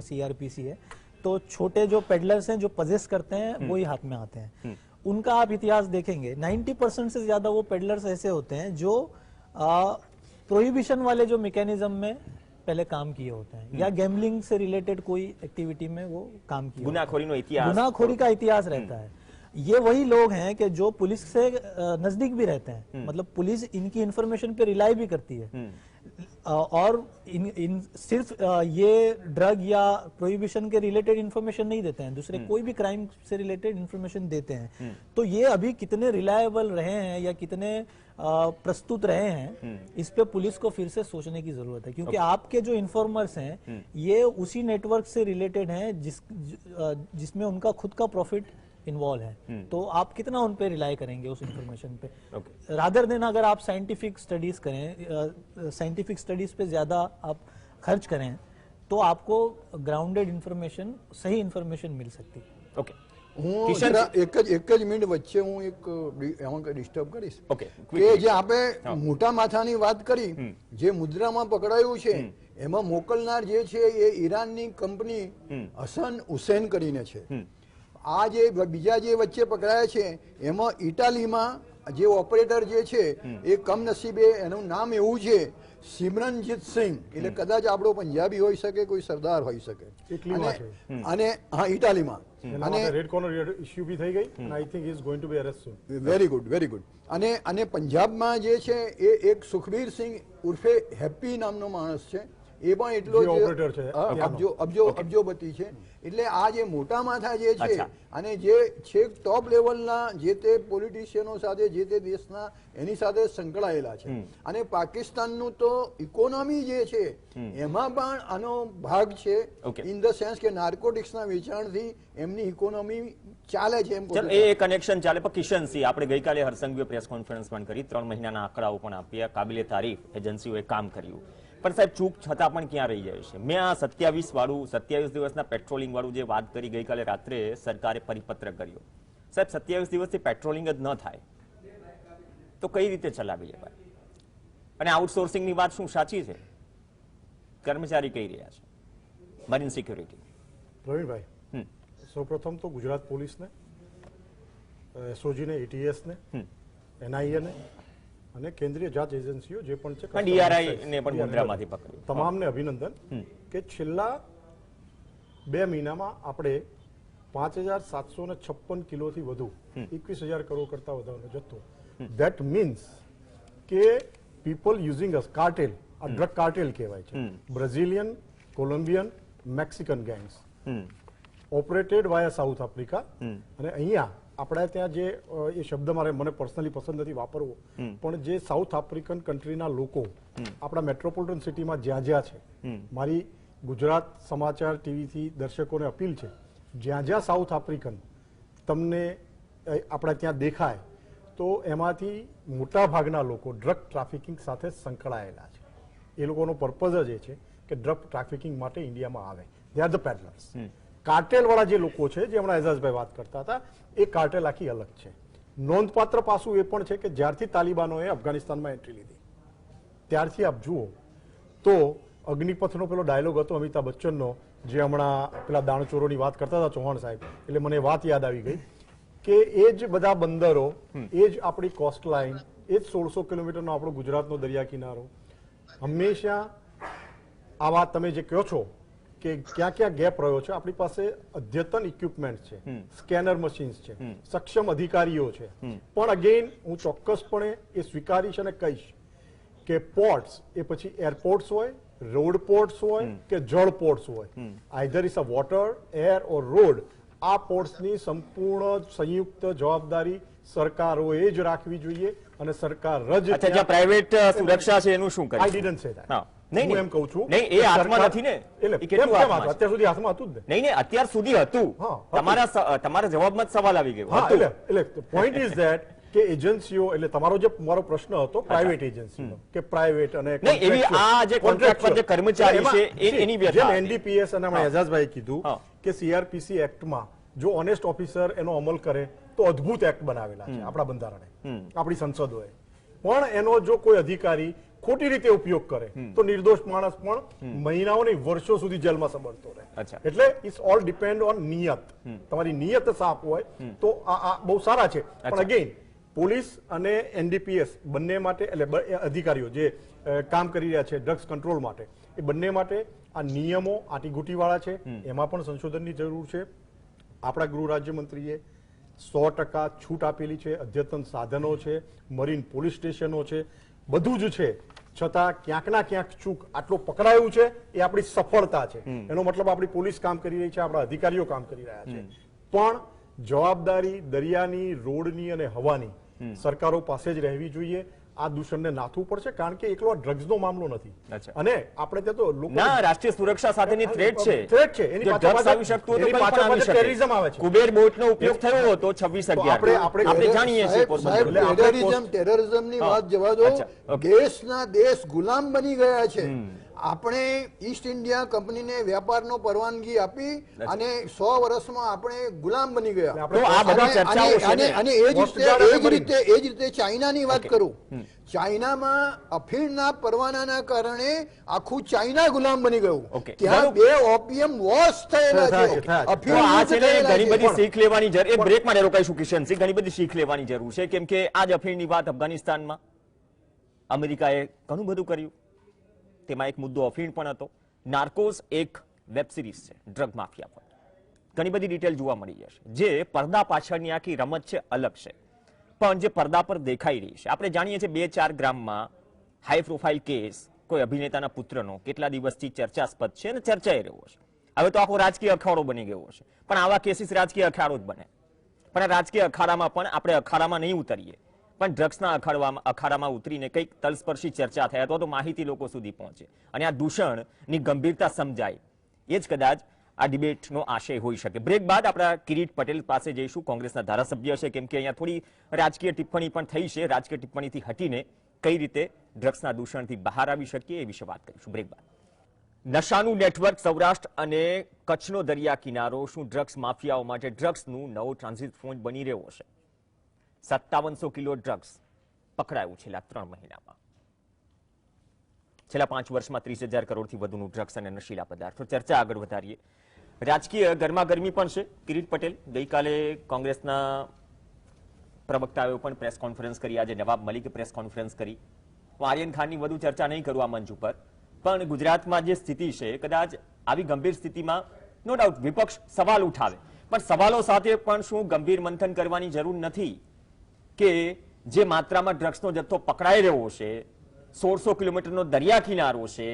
CRPC है, तो छोटे जो पेडलर्स हैं जो पजेस करते हैं वो ही हाथ में आते हैं. उनका आप इतिहास देखेंगे 90% से ज्यादा वो पेडलर्स ऐसे होते हैं जो प्रोहिबिशन वाले जो मैकेनिज्म में पहले काम किए होते हैं या गैम्बलिंग से रिलेटेड कोई एक्टिविटी में वो काम किए, गुनाखोरी का इतिहास रहता है. ये वही लोग हैं कि जो पुलिस से नजदीक भी रहते हैं, मतलब पुलिस इनकी इंफॉर्मेशन पे रिलाई भी करती है और सिर्फ ये ड्रग या प्रोहिबिशन के रिलेटेड इंफॉर्मेशन नहीं देते हैं, दूसरे कोई भी क्राइम से रिलेटेड इंफॉर्मेशन देते हैं. तो ये अभी कितने रिलायबल रहे हैं या कितने प्रस्तुत रहे हैं, इस पे पुलिस को फिर से सोचने की जरूरत है, क्योंकि आपके जो इन्फॉर्मर्स हैं ये उसी नेटवर्क से रिलेटेड हैं जिसमें उनका खुद का प्रॉफिट इन्वॉल्व है. तो आप कितना उन पे रिलाई करेंगे उस इंफॉर्मेशन पे? रादर देन अगर आप साइंटिफिक स्टडीज करें, साइंटिफिक स्टडीज पे ज्यादा आप खर्च करें तो आपको ग्राउंडेड इंफॉर्मेशन, सही इंफॉर्मेशन मिल सकती है. ओके, હું એક જ મિનિટ વચ્ચે હું એક એમાં ડિસ્ટર્બ કરીશ કે જે આપણે મોટા માથાની વાત કરી, જે મુદ્રામાં પકડાયું છે એમાં મોકલનાર જે છે એ ઈરાનની કંપની હસન હુસૈન કરીને છે. આ જે બીજા જે વચ્ચે પકડાયા છે એમાં ઇટાલીમાં જે ઓપરેટર જે છે એ કમનસીબે એનું નામ એવું છે સિમરનજીત સિંહ, એટલે કદાચ આપણો પંજાબી હોઈ શકે, કોઈ સરદાર હોઈ શકે, અને હા ઇટાલીમાં, અને રેડ કોર્નર ઇશ્યુ બી થઈ ગઈ અને I think is going to be arrest soon. Very good, very good. અને પંજાબમાં જે છે એ એક સુખબીર સિંહ ઉર્ફે હેપી નામનો માણસ છે, એ પણ એટલો અબજોપતિ છે. એટલે આ જે મોટા માથા જે છે અને જે છેક ટોપ લેવલના જે તે પોલિટિશિયનો સાથે જે તે દેશના એની સાથે સંકળાયેલા છે. અને પાકિસ્તાનનું તો ઇકોનોમી જે છે એમાં પણ આનો ભાગ છે, ઇન ધ સેન્સ કે નાર્કોટિક્સના વેચાણથી એમની ઇકોનોમી ચાલે છે. એમ એ કનેક્શન ચાલે. પણ કિશનસિંહ, આપણે ગઈકાલે હરસંઘવીએ પ્રેસ કોન્ફરન્સ પણ કરી, 3 મહિનાના આંકડાઓ પણ આપ્યા, કાબિલે તારીફ એજન્સીઓએ કામ કર્યું, પણ સાહેબ ચૂક છતાં પણ ક્યાં રહી જાય છે? મેં આ 27 દિવસના પેટ્રોલિંગ વાળું જે વાત કરી, ગઈકાલે રાત્રે સરકારે પરિપત્ર કર્યો. સાહેબ 27 દિવસથી પેટ્રોલિંગ જ ન થાય તો કઈ રીતે ચલાવી લેવાય? અને આઉટસોર્સિંગની વાત શું સાચી છે? કર્મચારી કહી રહ્યા છે મરીન સિક્યુરિટી. પ્રવીણભાઈ, સૌપ્રથમ તો ગુજરાત પોલીસને, એસઓજીને, એટીએસને, એનઆઈએ અને કેન્દ્રીય જાંચ એજન્સીઓ જે પણ છે, DRI ને પણ મુદ્રામાંથી પકડ્યું, તમામને અભિનંદન કે છેલ્લા 2 મહિનામાં આપણે 5756 કિલોથી વધુ 21,000 કરોડ કરતા વધારાનો જથ્થો, ધેટ મીન્સ કે પીપલ યુઝિંગ અસ કાર્ટેલ, આ ડ્રગ કાર્ટેલ કહેવાય છે, બ્રાઝિલિયન, કોલંબિયન, મેક્સિકન ગેંગ્સ ઓપરેટેડ વાયા સાઉથ આફ્રિકા. અને અહીંયા આપણે ત્યાં જે એ શબ્દ મને પર્સનલી પસંદ નથી વાપરવો, પણ જે સાઉથ આફ્રિકન કન્ટ્રીના લોકો આપણા મેટ્રોપોલિટન સિટીમાં જ્યાં જ્યાં છે, મારી ગુજરાત સમાચાર ટીવીથી દર્શકોને અપીલ છે, જ્યાં જ્યાં સાઉથ આફ્રિકન તમને આપણા ત્યાં દેખાય તો એમાંથી મોટા ભાગના લોકો ડ્રગ ટ્રાફિકિંગ સાથે સંકળાયેલા છે. એ લોકોનો પર્પઝ જ એ છે કે ડ્રગ ટ્રાફિકિંગ માટે ઇન્ડિયામાં આવે. They are the peddlers. Cartel વાળા જે લોકો છે, જે હમણાં એઝાઝભાઈ વાત કરતા હતા, એ કાર્ટેલ આખી અલગ છે. નોંધપાત્ર પાસું એ પણ છે કે જ્યારથી તાલિબાનોએ અફઘાનિસ્તાનમાં એન્ટ્રી લીધી ત્યારથી આપ જુઓ તો અગ્નિપથનો પેલો ડાયલોગ હતો અમિતાભ બચ્ચનનો, જે હમણાં પેલા દાણચોરોની વાત કરતા હતા ચૌહાણ સાહેબ, એટલે મને વાત યાદ આવી ગઈ કે એ જ બધા બંદરો, એ જ આપણી કોસ્ટ લાઇન, એ જ 1600 કિલોમીટરનો આપણો ગુજરાતનો દરિયા કિનારો, હંમેશા આ વાત તમે જે કહો છો કે ક્યાં ક્યાં ગેપ રહ્યો છે, આપણી પાસે અદ્યતન ઇક્વિપમેન્ટ છે, સ્કેનર મશીન્સ છે, સક્ષમ અધિકારીઓ છે, પણ અગેન હું ચોક્કસપણે એ સ્વીકારીશ અને કહીશ કે પોર્ટ્સ, એ પછી એરપોર્ટ્સ હોય, રોડ પોર્ટ્સ હોય કે જળ પોર્ટ્સ હોય, either is a water, air or road, આ પોર્ટ્સની સંપૂર્ણ સંયુક્ત જવાબદારી સરકારોએ જ રાખવી જોઈએ. અને સરકાર જ પ્રાઇવેટ સુરક્ષા છે એનું શું કરે? આઈ ડિડન્ટ સે ધેટ. નહીં, હું એમ કહું છું નહીં, એ કે હાથમાં સરકાર- નથી ને. એટલે એ કેટલું કેમ હાથમાં છે? અત્યાર સુધી હાથમાં હતું જ ને. નહીં, અત્યાર સુધી હતું. હા, હતું. તમારા જવાબમાં જ સવાલ આવી ગયો. હા, હતું. એટલે પોઈન્ટ ઇઝ ધેટ કે એજન્સીઓ, એટલે તમારો જે મારો પ્રશ્ન હતો પ્રાઇવેટ એજન્સીનો, કે પ્રાઇવેટ અને નહીં, એવી આ જે કોન્ટ્રાક્ટ પર જે કર્મચારી છે એની વ્યથા જેમ હતી. એનડીપીએસ અને હમણાં એજાઝભાઈ કીધું હા. કે સીઆરપીસી એક્ટમાં જો ઓનેસ્ટ ઓફિસર એનો અમલ કરે તો અદ્ભુત એક્ટ બનાવેલા છે આપણા બંધારણે, આપણી સંસદોએ. પણ એનો જો કોઈ અધિકારી ખોટી રીતે ઉપયોગ કરે તો નિર્દોષ માણસ પણ મહિનાઓ નહીં વર્ષો સુધી જેલમાં સબળતો રહે. અચ્છા. એટલે ઇટ્સ ઓલ ડિપેન્ડ ઓન નિયત. તમારી નિયત સાફ હોય તો આ બહુ સારા છે. પણ અગેન પોલીસ અને એનડીપીએસ બંને માટે, એટલે અધિકારીઓ જે કામ કરી રહ્યા છે ડ્રગ્સ કંટ્રોલ માટે, એ બંને માટે આ નિયમો આટીઘૂંટીવાળા છે. એમાં પણ સંશોધનની જરૂર છે. આપણા ગૃહ રાજ્યમંત્રીએ 100% છૂટ આપેલી છે. અદ્યતન સાધનો છે, મરીન પોલીસ સ્ટેશનો છે, બધું જ છે. છતાં ક્યાંક ના ક્યાંક ચૂક આટલું પકડાયું છે એ આપણી સફળતા છે. એનો મતલબ આપણી પોલીસ કામ કરી રહી છે, આપણા અધિકારીઓ કામ કરી રહ્યા છે. પણ જવાબદારી દરિયાની, રોડની અને હવાની સરકારો પાસે જ રહેવી જોઈએ. આ દૂષણને નાથવું પડશે, કારણ કે એકલો ડ્રગ્સનો મામલો નથી. અને આપણે ત્યાં તો લોકો ના, રાષ્ટ્રીય સુરક્ષા સાથેની થ્રેટ છે. થ્રેટ છે. એની ડ્રગ્સ આવી શકતું હોય તો કંઈ પણ આવી શકે. ટેરરિઝમ આવે છે. કુબેર બોટનો ઉપયોગ થયો હતો 26/11. આપણે જાણીએ છીએ પોરબંદર. ટેરરિઝમની વાત જવા દો. દેશના દેશ ગુલામ બની ગયા છે. આપણે ઈસ્ટ ઇન્ડિયા કંપનીને વેપારનો પરવાનગી આપી અને 100 વર્ષમાં આપણે ગુલામ બની ગયા. તો આ બધી ચર્ચાઓ છે ને. અને એ જ રીતે ચાઇનાની વાત કરું. ચાઇનામાં અફીણના પરવાનાના કારણે આખું ચાઇના ગુલામ બની ગયું. ત્યાં 2 ઓપિયમ વોર્સ થયેલા છે. તો આ છે ને ઘણી બધી શીખ લેવાની જરૂર. એ બ્રેકમાં રોકાઈશું કિશનસિંહ. ઘણી બધી શીખ લેવાની જરૂર છે, કેમ કે આ જ અફીણની વાત અફઘાનિસ્તાનમાં અમેરિકાએ ઘણું બધું કર્યું. તેમાં એક મુદ્દો અફીણ પણ હતો. નાર્કોસ એક વેબ સિરીઝ છે ડ્રગ માફિયા પર. ઘણી બધી ડિટેલ જોવા મળી જશે. જે પડદા પાછળની આખી રમત છે અલગ છે, પણ જે પડદા પર દેખાઈ રહી છે. આપણે જાણીએ છીએ 2-4 ગ્રામમાં હાઈ પ્રોફાઇલ કેસ કોઈ અભિનેતાના પુત્રનો કેટલા દિવસથી ચર્ચાસ્પદ છે અને ચર્ચાઈ રહ્યો છે. હવે તો આખો રાજકીય અખાડો બની ગયો છે. પણ આવા કેસીસ રાજકીય અખાડો જ બને. પણ આ રાજકીય અખાડામાં પણ આપણે અખાડામાં નહીં ઉતરીએ, પણ ડ્રગ્સના અખાડામાં ઉતરીને કંઈક તલસ્પર્શી ચર્ચા થાય અથવા તો માહિતી લોકો સુધી પહોંચે અને આ દૂષણની ગંભીરતા સમજાય, એ જ કદાચ આ ડિબેટનો આશય હોઈ શકે. બ્રેક બાદ આપણા કિરીટ પટેલ પાસે જઈશું. કોંગ્રેસના ધારાસભ્ય છે, કેમ કે અહીંયા થોડી રાજકીય ટિપ્પણી પણ થઈ છે. રાજકીય ટિપ્પણીથી હટીને કઈ રીતે ડ્રગ્સના દૂષણથી બહાર આવી શકીએ એ વિશે વાત કરીશું બ્રેક બાદ. નશાનું નેટવર્ક સૌરાષ્ટ્ર અને કચ્છનો દરિયા કિનારો શું ડ્રગ્સ માફિયાઓ માટે ડ્રગ્સનું નવો ટ્રાન્ઝિટ પોઈન્ટ બની રહ્યો છે? 5700 કિલો ડ્રગ્સ પકડાયું છેલ્લા 3 મહિનામાં. છેલ્લા 5 વર્ષમાં 30,000 કરોડથી વધુનું ડ્રગ્સ અને નશીલા પદાર્થો. ચર્ચા આગળ વધારીએ. રાજકીય ગરમાગરમી પણ છે. કિરીટ પટેલ, ગઈકાલે કોંગ્રેસના પ્રવક્તાઓએ પણ પ્રેસ કોન્ફરન્સ કરી. આજે નવાબ મલિકે પ્રેસ કોન્ફરન્સ કરી. હું આર્યન ખાનની વધુ ચર્ચા નહીં કરું આ મંચ ઉપર, પણ ગુજરાતમાં જે સ્થિતિ છે, કદાચ આવી ગંભીર સ્થિતિમાં નો ડાઉટ વિપક્ષ સવાલ ઉઠાવે, પણ સવાલો સાથે પણ શું ગંભીર મંથન કરવાની જરૂર નથી કે જે માત્રામાં ડ્રગ્સનો જથ્થો પકડાઈ રહ્યો છે, 1600 કિલોમીટરનો દરિયા કિનારો છે,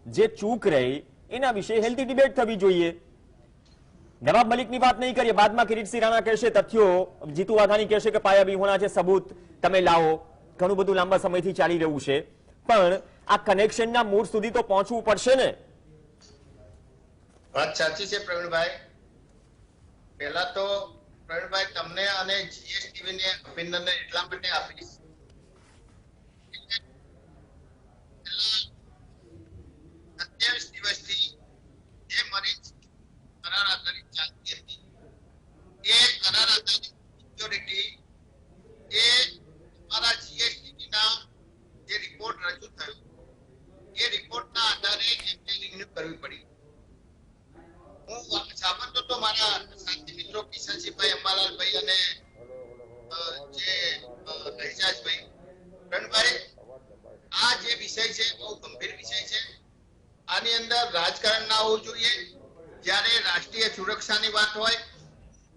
જે ચૂક રહી એના વિશે હેલ્ધી ડિબેટ થવી જોઈએ. નવાબ મલિકની વાત નહીં કરીએ. બાદમાં કિરીટસિંહ રાણા કહેશે તથ્યો, જીતુ વાઘાણી કહેશે કે પાયા વિહોણા છે, સબૂત તમે લાવો. ઘણું બધું લાંબા સમયથી ચાલી રહ્યું છે, પણ આ કનેક્શનના મૂળ સુધી તો પહોંચવું પડશે ને. વાત સાચી છે પ્રવીણભાઈ. પહેલા તો પ્રવીણભાઈ તમને અને જીએસટીવી ને અભિનંદન એટલા માટે આપીશ, 27 દિવસથી જે મરીન કરાર આધારિત ચાલતી હતી, એ કરાર આધારિત સિક્યોરિટી એ અમારા જીએસટીવી ના જે રિપોર્ટ રજૂ થયો, એ રિપોર્ટના આધારે એમને રિન્યુ કરવી પડી. હું સાંભળતો તો મારા સાથી મિત્રો કિશનસિંહભાઈ, અંબાલાલભાઈ અને જે રહીજાજભાઈ, રણભાઈ, આ જે વિષય છે બહુ ગંભીર વિષય છે. આની અંદર રાજકારણ ના હોવું જોઈએ. જ્યારે રાષ્ટ્રીય સુરક્ષાની વાત હોય,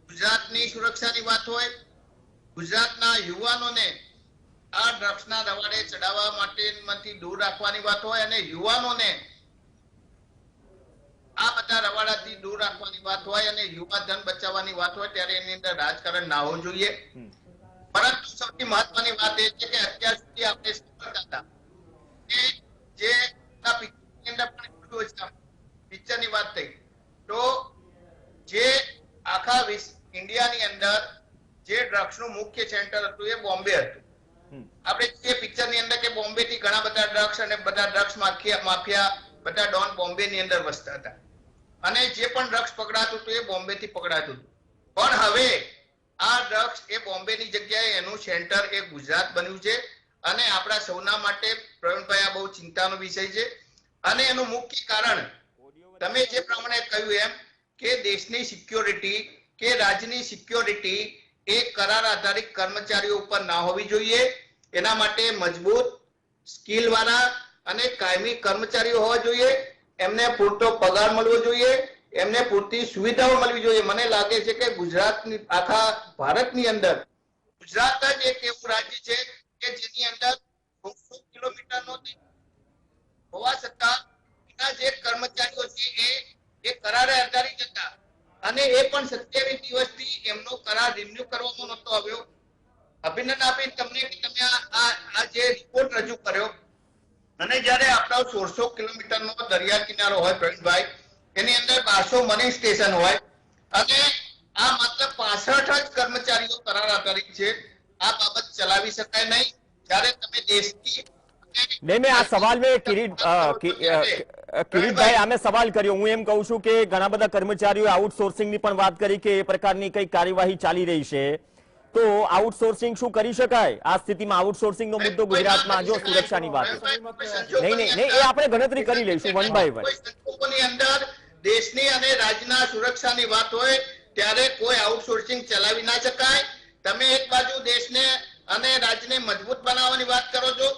ગુજરાતની સુરક્ષાની વાત હોય, ગુજરાતના યુવાનોને આ ડ્રગ્સના રવાડે ચડાવવા માટેથી દૂર રાખવાની વાત હોય અને યુવાનોને આ બધા રવાડાથી દૂર રાખવાની વાત હોય અને યુવા ધન બચાવવાની વાત હોય, ત્યારે એની અંદર રાજકારણ ના હોવું જોઈએ. પરંતુ સૌથી મહત્વની વાત એ છે કે અત્યાર સુધી આપણે સાંભળતા હતા કે જે પિક્ચરની અંદર પણ જોયું છે, પિક્ચરની વાત થઈ તો જે આખા ઇન્ડિયાની અંદર જે ડ્રગ્સનું મુખ્ય સેન્ટર હતું એ બોમ્બે હતું. આપણે જે પિક્ચરની અંદર કે બોમ્બે થી ઘણા બધા ડ્રગ્સ અને બધા ડ્રગ્સ માફિયા બધા ડોન બોમ્બે ની અંદર વસતા હતા અને જે પણ ડ્રગ્સ પકડાતું હતું એ બોમ્બે થી પકડાતું હતું. પણ હવે આ ડ્રગ્સ એ બોમ્બે ની જગ્યાએ એનું સેન્ટર એ ગુજરાત બન્યું છે અને આપણા સૌના માટે પ્રવીણભાઈ આ બહુ ચિંતાનો વિષય છે. અને એનું મુખ્ય કારણ તમે જે પ્રમાણે કહ્યું એમ કે દેશની સિક્યોરિટી કે રાજ્યની સિક્યોરિટી એ કરાર આધારિત કર્મચારીઓ ઉપર ના હોવી જોઈએ. એના માટે મજબૂત સ્કિલ વાળા અને કાયમી કર્મચારીઓ હોવા જોઈએ. એમને પૂરતો પગાર મળવો જોઈએ, એમને પૂરતી સુવિધાઓ મળવી જોઈએ. મને લાગે છે કે ગુજરાતની આખા ભારતની અંદર ગુજરાત જ એક એવું રાજ્ય છે કે જેની અંદર 100 કિલોમીટરનો હોવા છતાં એના જે કર્મચારીઓ છે એ કરાર આધારિત હતા અને એ પણ 27 દિવસથી એમનો કરાર રિન્યુ કરવામાં નહોતો આવ્યો. અભિનંદન આપી તમને કે તમે આ જે રિપોર્ટ રજૂ કર્યો અને જ્યારે આપણો 1600 કિલોમીટરનો દરિયા કિનારો હોય પ્રવીણભાઈ, એની અંદર 1200 મરીન સ્ટેશન હોય અને આ માત્ર 65 જ કર્મચારીઓ કરાર આધારિત છે. આ બાબત ચલાવી શકાય નહીં. જ્યારે તમે દેશની नहीं, मैं आ सवाल में કિરીટભાઈ આમે સવાલ કર્યો. હું એમ કહું છું કે ઘણા બધા કર્મચારીઓ આઉટસોર્સિંગની પણ વાત કરી કે એ પ્રકારની કઈ કાર્યવાહી ચાલી રહી છે. તો આઉટસોર્સિંગ શું કરી શકાય આ સ્થિતિમાં? આઉટસોર્સિંગનો મુદ્દો ગુજરાતમાં જો સુરક્ષાની વાત નહીં, એ આપણે ગણતરી કરી લઈશું વન બાય વન. સંજોગોની અંદર દેશની અને રાજ્યના સુરક્ષાની વાત હોય ત્યારે કોઈ આઉટસોર્સિંગ ચલાવી ના શકાય. તમે એક બાજુ દેશને અને રાજ્યને મજબૂત બનાવવાની વાત કરો છો,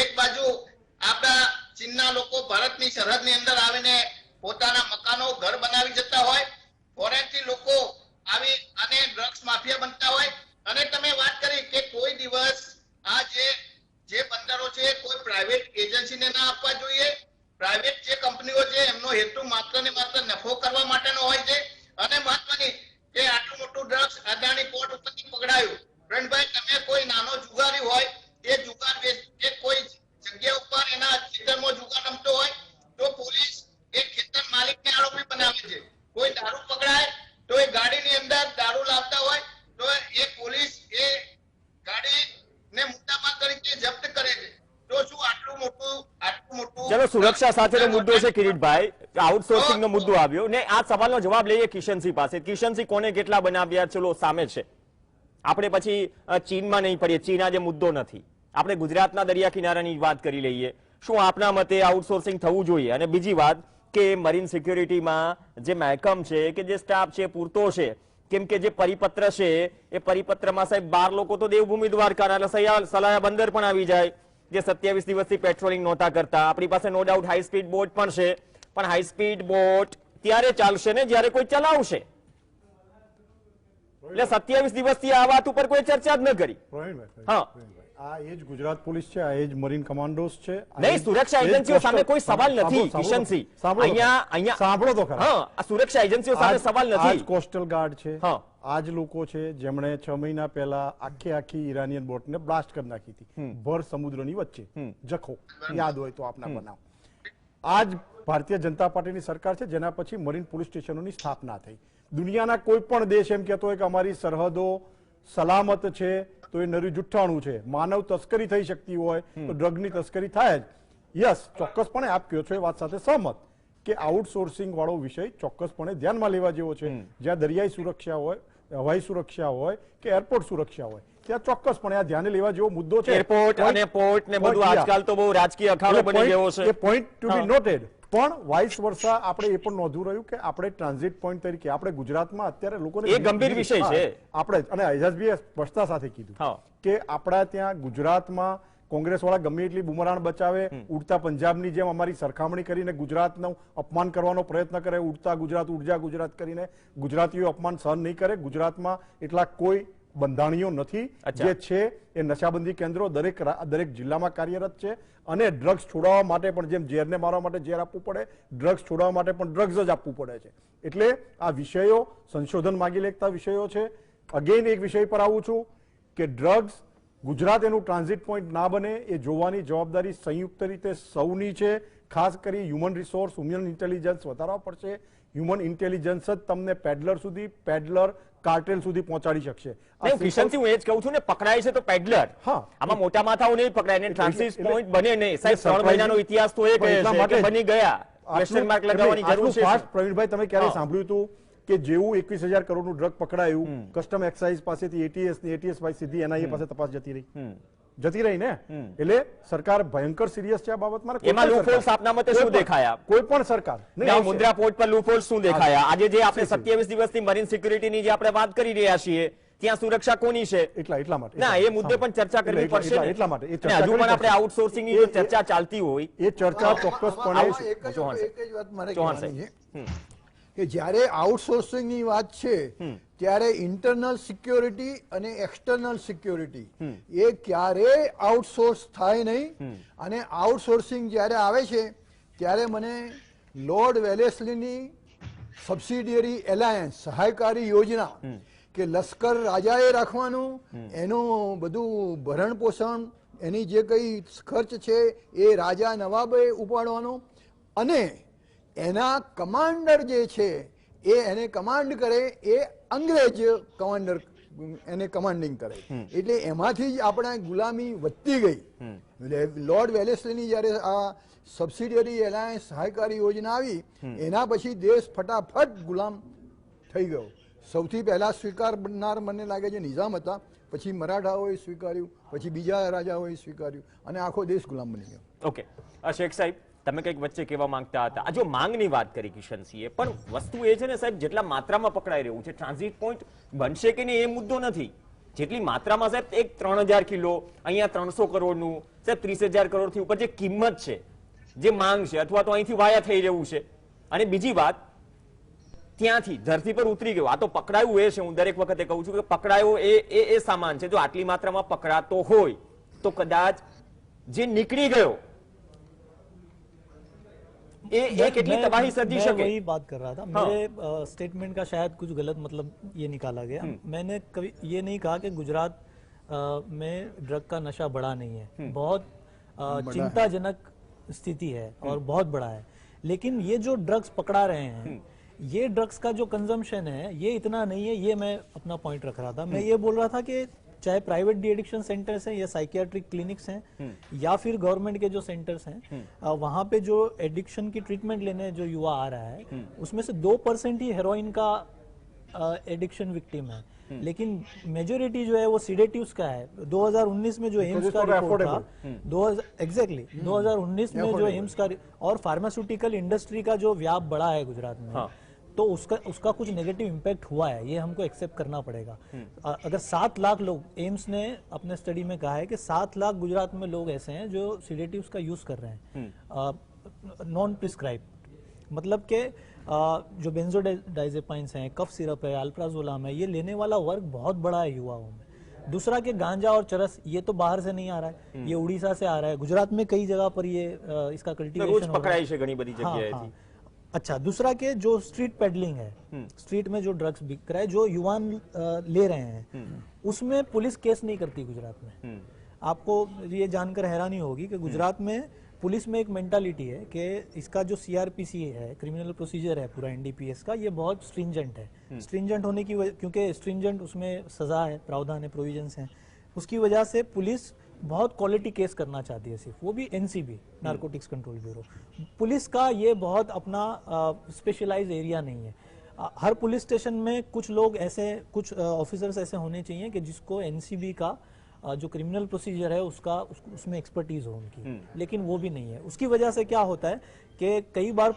એક બાજુ આપણા ચીનના લોકો ભારતની સરહદની અંદર આવીને પોતાના મકાનો ઘર બનાવી જતા હોય, ફોરેનથી લોકો આવી અને ડ્રગ્સ માફિયા બનતા હોય. અને તમે વાત કરી કે કોઈ દિવસ આ જે બંદરો છે કોઈ પ્રાઇવેટ એજન્સીને ના આપવા જોઈએ. પ્રાઇવેટ જે કંપનીઓ છે એમનો હેતુ માત્ર ને માત્ર નફો કરવા માટેનો હોય છે. અને મહત્વની કે આટલું મોટું ડ્રગ્સ અદાણી પોર્ટ ઉપરથી પકડાયું. રણભાઈ, તમે કોઈ નાનો જુગારી હોય એ જુગાર એ કોઈ જગ્યા ઉપર એના ખેતરમાં જુગાર રમતો હોય તો પોલીસ એ ખેતર માલિકને આરોપી બનાવે છે. કોઈ દારૂ પકડાય તો એ ગાડીની અંદર દારૂ લાવતા હોય તો એ પોલીસ એ ગાડીને મુદ્દામાલ તરીકે જપ્ત કરે છે. તો શું આટલું મોટું ચલો, સુરક્ષા સાથેનો મુદ્દો છે કિરીટભાઈ, આઉટસોર્સિંગનો મુદ્દો આવ્યો ને આ સવાલનો જવાબ લઈએ કિશનસિંહ પાસે. કિશનસિંહ, કોને કેટલા બનાવ્યા ચલો સામે છે, આપણે પછી ચીનમાં નહીં પડીએ. ચીન આજે મુદ્દો નથી, આપણે ગુજરાતના દરિયા કિનારાની વાત કરી લઈએ. શું આપના મતે આઉટસોર્સિંગ થવું જોઈએ? અને બીજી વાત કે મરીન સિક્યોરિટીમાં જે મહેકમ છે કે જે સ્ટાફ છે પૂરતો છે? કેમ કે જે પરિપત્ર છે એ પરિપત્રમાં સાહેબ 12 લોકો તો દેવભૂમિ દ્વારકા સલાયા બંદર પણ આવી જાય જે 27 દિવસથી પેટ્રોલિંગ નહોતા કરતા. આપણી પાસે no doubt high speed boat પણ છે, પણ હાઈ સ્પીડ બોટ ત્યારે ચાલશે ને જ્યારે કોઈ ચલાવશે. એટલે 27 દિવસથી આ વાત ઉપર કોઈ ચર્ચા જ ન કરી. હા, આ એ જ ગુજરાત પોલીસ છે, આ એ જ મરીન કમાન્ડોસ છે. નહીં, સુરક્ષા એજન્સીઓ સામે કોઈ સવાલ નથી કિશનસિંહ. અહીંયા સાંભળો તો ખરા. હા, આ સુરક્ષા એજન્સીઓ સામે સવાલ નથી. કોસ્ટલ ગાર્ડ છે, હા, આ જ લોકો છે જેમણે 6 મહિના પહેલા આખી ઈરાનિયન બોટને બ્લાસ્ટ કરી નાખી હતી ભર સમુદ્રની વચ્ચે. જખો યાદ હોય તો આપના બનાવ. આ જ ભારતીય જનતા પાર્ટીની સરકાર છે જેના પછી મરીન પોલીસ સ્ટેશનોની સ્થાપના થઈ. દુનિયાના કોઈ પણ દેશ એમ કહેતો હોય કે અમારી સરહદો સલામત છે તો એ નરી જુઠ્ઠાણું છે. માનવ તસ્કરી થઈ શકતી હોય તો ડ્રગની તસ્કરી થાય જ. યસ, ચોક્કસપણે આપ કહો છો એ વાત સાથે સહમત કે આઉટસોર્સિંગ વાળો વિષય ચોક્કસપણે ધ્યાનમાં લેવા જેવો છે. જ્યાં દરિયાઈ સુરક્ષા હોય, હવાઈ સુરક્ષા હોય કે એરપોર્ટ સુરક્ષા હોય ત્યાં ચોક્કસપણે આ ધ્યાને લેવા જેવો મુદ્દો છે. એરપોર્ટ અને પોર્ટ ને બધું આજકાલ તો બહુ રાજકીય અખાડો બની ગયો છે. એ પોઈન્ટ ટુ બી નોટેડ. પણ વાઇસ વર્ષા આપણે એ પણ નોંધવું રહ્યું કે આપણે ટ્રાન્ઝિટ પોઈન્ટ તરીકે આપણે ગુજરાતમાં અત્યારે લોકોને એ ગંભીર વિષય છે. આપણે અને એજાઝભાઈએ સ્પષ્ટતા સાથે કીધું કે આપણા ત્યાં ગુજરાતમાં કોંગ્રેસ વાળા ગમે એટલી બુમરાણ બચાવે, ઉડતા પંજાબની જેમ અમારી સરખામણી કરીને ગુજરાતનું અપમાન કરવાનો પ્રયત્ન કરે, ઉડતા ગુજરાત, ઉર્જા ગુજરાત કરીને ગુજરાતીઓ અપમાન સહન નહીં કરે. ગુજરાતમાં એટલા કોઈ બંધાણીઓ નથી. જે છે એ નશાબંધી કેન્દ્રો દરેક જિલ્લામાં કાર્યરત છે અને ડ્રગ્સ છોડાવવા માટે પણ જેમ ઝેરને મારવા માટે ઝેર આપવું પડે, ડ્રગ્સ છોડાવવા માટે પણ ડ્રગ્સ જ આપવું પડે છે. એટલે આ વિષયો સંશોધન માગી લેતા વિષયો છે. અગેન એક વિષય પર આવું છું કે ડ્રગ્સ ગુજરાત એનું ટ્રાન્ઝિટ પોઈન્ટ ના બને એ જોવાની જવાબદારી સંયુક્ત રીતે સૌની છે. ખાસ કરી હ્યુમન રિસોર્સ, હ્યુમન ઇન્ટેલિજન્સ વધારવા પડશે. હ્યુમન ઇન્ટેલિજન્સ જ તમને પેડલર કાર્ટેલ સુધી પહોંચાડી શકશે. કિશનસિંહ, હું એ જ કહું છું ને, પકડાય છે તો પેડલર, આમાં મોટા માથાઓ નહીં પકડાય ને ટ્રાન્સિટ પોઈન્ટ બને નહીં. સાહેબ 3 મહિનાનો ઇતિહાસ તો એ કહે છે કે બની ગયા, ક્વેશ્ચન માર્ક લગાવવાની જરૂર છે. ફાસ્ટ પ્રવીણભાઈ, તમે ક્યારે સાંભળ્યું હતું કે જેવું 21,000 કરોડનું ડ્રગ પકડાયું, કસ્ટમ એક્સાઇઝ પાસેથી એટીએસ ભાઈ સીધી એનઆઈએ પાસે તપાસ જતી રહી ને. એટલે સરકાર ભયંકર સિરિયસ છે આ બાબતમાં. એમાં લૂપહોલ્સ આપના મતે શું દેખાયા? કોઈ પણ સરકાર મુદ્રા પોર્ટ પર લૂપહોલ્સ શું દેખાયા? આજે જે આપણે 27 દિવસની મરીન સિક્યુરિટીની જે આપણે વાત કરી રહ્યા છીએ, ત્યાં સુરક્ષા કોની છે? એટલા માટે ના, એ મુદ્દે પણ ચર્ચા કરવી પડશે. એટલા માટે હજુ પણ આપણે આઉટસોર્સિંગની જો ચર્ચા ચાલતી હોય, એ ચર્ચા ચોક્કસપણે એક જ વાત મારે કહેવાની છે કે જ્યારે આઉટસોર્સિંગની વાત છે ત્યારે ઇન્ટરનલ સિક્યોરિટી અને એક્સટર્નલ સિક્યોરિટી એ ક્યારેય આઉટસોર્સ થાય નહીં. અને આઉટસોર્સિંગ જ્યારે આવે છે ત્યારે મને લોર્ડ વેલેસ્લીની સબસિડિયરી એલાયન્સ, સહાયકારી યોજના, કે લશ્કર રાજાએ રાખવાનું, એનું બધું ભરણ પોષણ, એની જે કઈ ખર્ચ છે એ રાજા નવાબે ઉપાડવાનો, અને એના કમાન્ડર જે છે એ એને કમાન્ડ કરે એ અંગ્રેજ કમાન્ડર એને કમાન્ડિંગ કરે. એટલે એમાંથી જ આપણે ગુલામી વધતી ગઈ. લોર્ડ વેલેસ્લીની જ્યારે આ સબસિડિયરી એલાયન્સ સહાયકારી યોજના આવી, એના પછી દેશ ફટાફટ ગુલામ થઈ ગયો. સૌથી પહેલા સ્વીકારનાર મને લાગે છે નિઝામ હતા, પછી મરાઠાઓએ સ્વીકાર્યું, પછી બીજા રાજાઓએ સ્વીકાર્યું, અને આખો દેશ ગુલામ બની ગયો. ઓકે, શેખ સાહેબ, તમે કંઈક વચ્ચે કહેવા માંગતા હતા. આ જો માંગની વાત કરી કિશનસિંહે, પણ વસ્તુ એ છે ને સાહેબ, જેટલા માત્રામાં પકડાઈ રહ્યું છે, ટ્રાન્ઝિટ પોઈન્ટ બનશે કે નહીં એ મુદ્દો નથી. જેટલી માત્રામાં સાહેબ, એક 3,000 કિલો, અહીંયા 300 કરોડનું, સાહેબ 30,000 કરોડથી ઉપર જે કિંમત છે, જે માંગ છે, અથવા તો અહીંથી વાયા થઈ રહ્યું છે. અને બીજી વાત, ત્યાંથી ધરતી પર ઉતરી ગયો, આ તો પકડાયું એ છે. હું દરેક વખતે કહું છું કે પકડાયો એ સામાન છે. જો આટલી માત્રામાં પકડાતો હોય તો કદાચ જે નીકળી ગયો ये कितनी तबाही सर्दी मैं वही बात कर रहा था. मेरे स्टेटमेंट का शायद कुछ गलत मतलब ये निकाला गया. मैंने कभी ये नहीं कहा कि गुजरात में ड्रग का नशा बढ़ा नहीं है. बहुत चिंताजनक स्थिति है और बहुत बड़ा है. लेकिन ये जो ड्रग्स पकड़ा रहे हैं, ये ड्रग्स का जो कंजम्पशन है ये इतना नहीं है. ये मैं अपना पॉइंट रख रहा था. मैं ये बोल रहा था कि चाहे प्राइवेट डी एडिक्शन सेंटर्स हैं या साइकियाट्रिक क्लिनिक्स हैं या फिर गवर्नमेंट के जो सेंटर्स हैं, वहां पे जो एडिक्शन की ट्रीटमेंट लेने जो युवा आ रहा है, उसमें से 2% ही हेरोइन का एडिक्शन विक्टिम है. लेकिन मेजोरिटी जो है वो सिडेटिव्स का है. 2019 में जो एम्स का रिपोर्ट था, 2019 में जो एम्स का और फार्मास्यूटिकल इंडस्ट्री का जो व्याप बढ़ा है गुजरात में, तो उसका कुछ नेगेटिव इम्पैक्ट हुआ है. ये हमको एक्सेप्ट करना पड़ेगा. अगर 7 लाख लोग, एम्स ने अपने स्टडी में कहा है कि 7 लाख गुजरात में लोग ऐसे हैं जो सिडेटिव्स का यूज कर रहे हैं नॉन प्रिस्क्राइब. मतलब के जो बेंजोडाइजेपाइंस हैं, कफ सिरप है, अल्प्राजोलाम है, ये लेने वाला वर्ग बहुत बड़ा है युवाओं में. दूसरा के गांजा और चरस, ये तो बाहर से नहीं आ रहा है, ये उड़ीसा से आ रहा है. गुजरात में कई जगह पर ये इसका कल्टीवेशन हो रहा है. अच्छा, दूसरा के जो स्ट्रीट पेडलिंग है, स्ट्रीट में जो ड्रग्स बिक रहा है, जो युवान ले रहे हैं, उसमें पुलिस केस नहीं करती गुजरात में. आपको ये जानकर हैरानी होगी कि गुजरात में पुलिस में एक मेंटालिटी है कि इसका जो सीआरपीसी है, क्रिमिनल प्रोसीजर है पूरा एनडीपीएस का, ये बहुत स्ट्रिंजेंट है. स्ट्रिंजेंट होने की वजह, क्योंकि स्ट्रिंजेंट उसमें सजा है, प्रावधान है, प्रोविजंस हैं, उसकी वजह से पुलिस बहुत क्वालिटी केस करना चाहती है. सिर्फ वो भी NCB, narcotics control bureau. Police का ये बहुत अपना स्पेशलाइज एरिया नहीं है. हर पुलिस स्टेशन में कुछ लोग ऐसे, कुछ ऑफिसर्स ऐसे होने चाहिए कि जिसको एनसीबी का जो क्रिमिनल प्रोसीजर है उसमें एक्सपर्टीज हो उनकी. लेकिन वो भी नहीं है. उसकी वजह से क्या होता है कि कई बार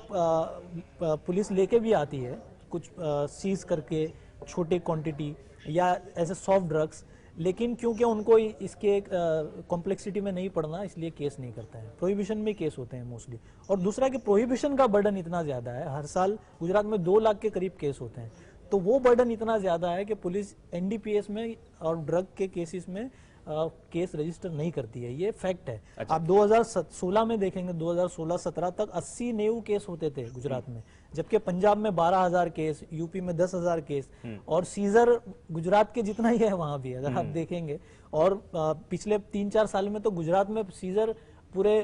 पुलिस लेके भी आती है कुछ सीज करके छोटे क्वांटिटी या ऐसे सॉफ्ट ड्रग्स, लेकिन क्योंकि उनको इसके कॉम्प्लेक्सिटी में नहीं पड़ना, इसलिए केस नहीं करता है. प्रोहिबिशन में केस होते हैं मोस्टली. और दूसरा कि प्रोहिबिशन का बर्डन इतना ज्यादा है, हर साल गुजरात में 2 लाख के करीब केस होते हैं. तो वो बर्डन इतना ज्यादा है कि पुलिस एनडीपीएस में और ड्रग के केसेस में केस रजिस्टर नहीं करती है. ये फैक्ट है. अच्छा. आप 2016 में देखेंगे, 2016-17 तक 80-90 केस होते थे गुजरात में, जबकि पंजाब में 12,000 केस, यूपी में 10,000 केस, और सीजर गुजरात के जितना ही है वहां भी, अगर आप देखेंगे. और पिछले 3-4 साल में तो गुजरात में सीजर पूरे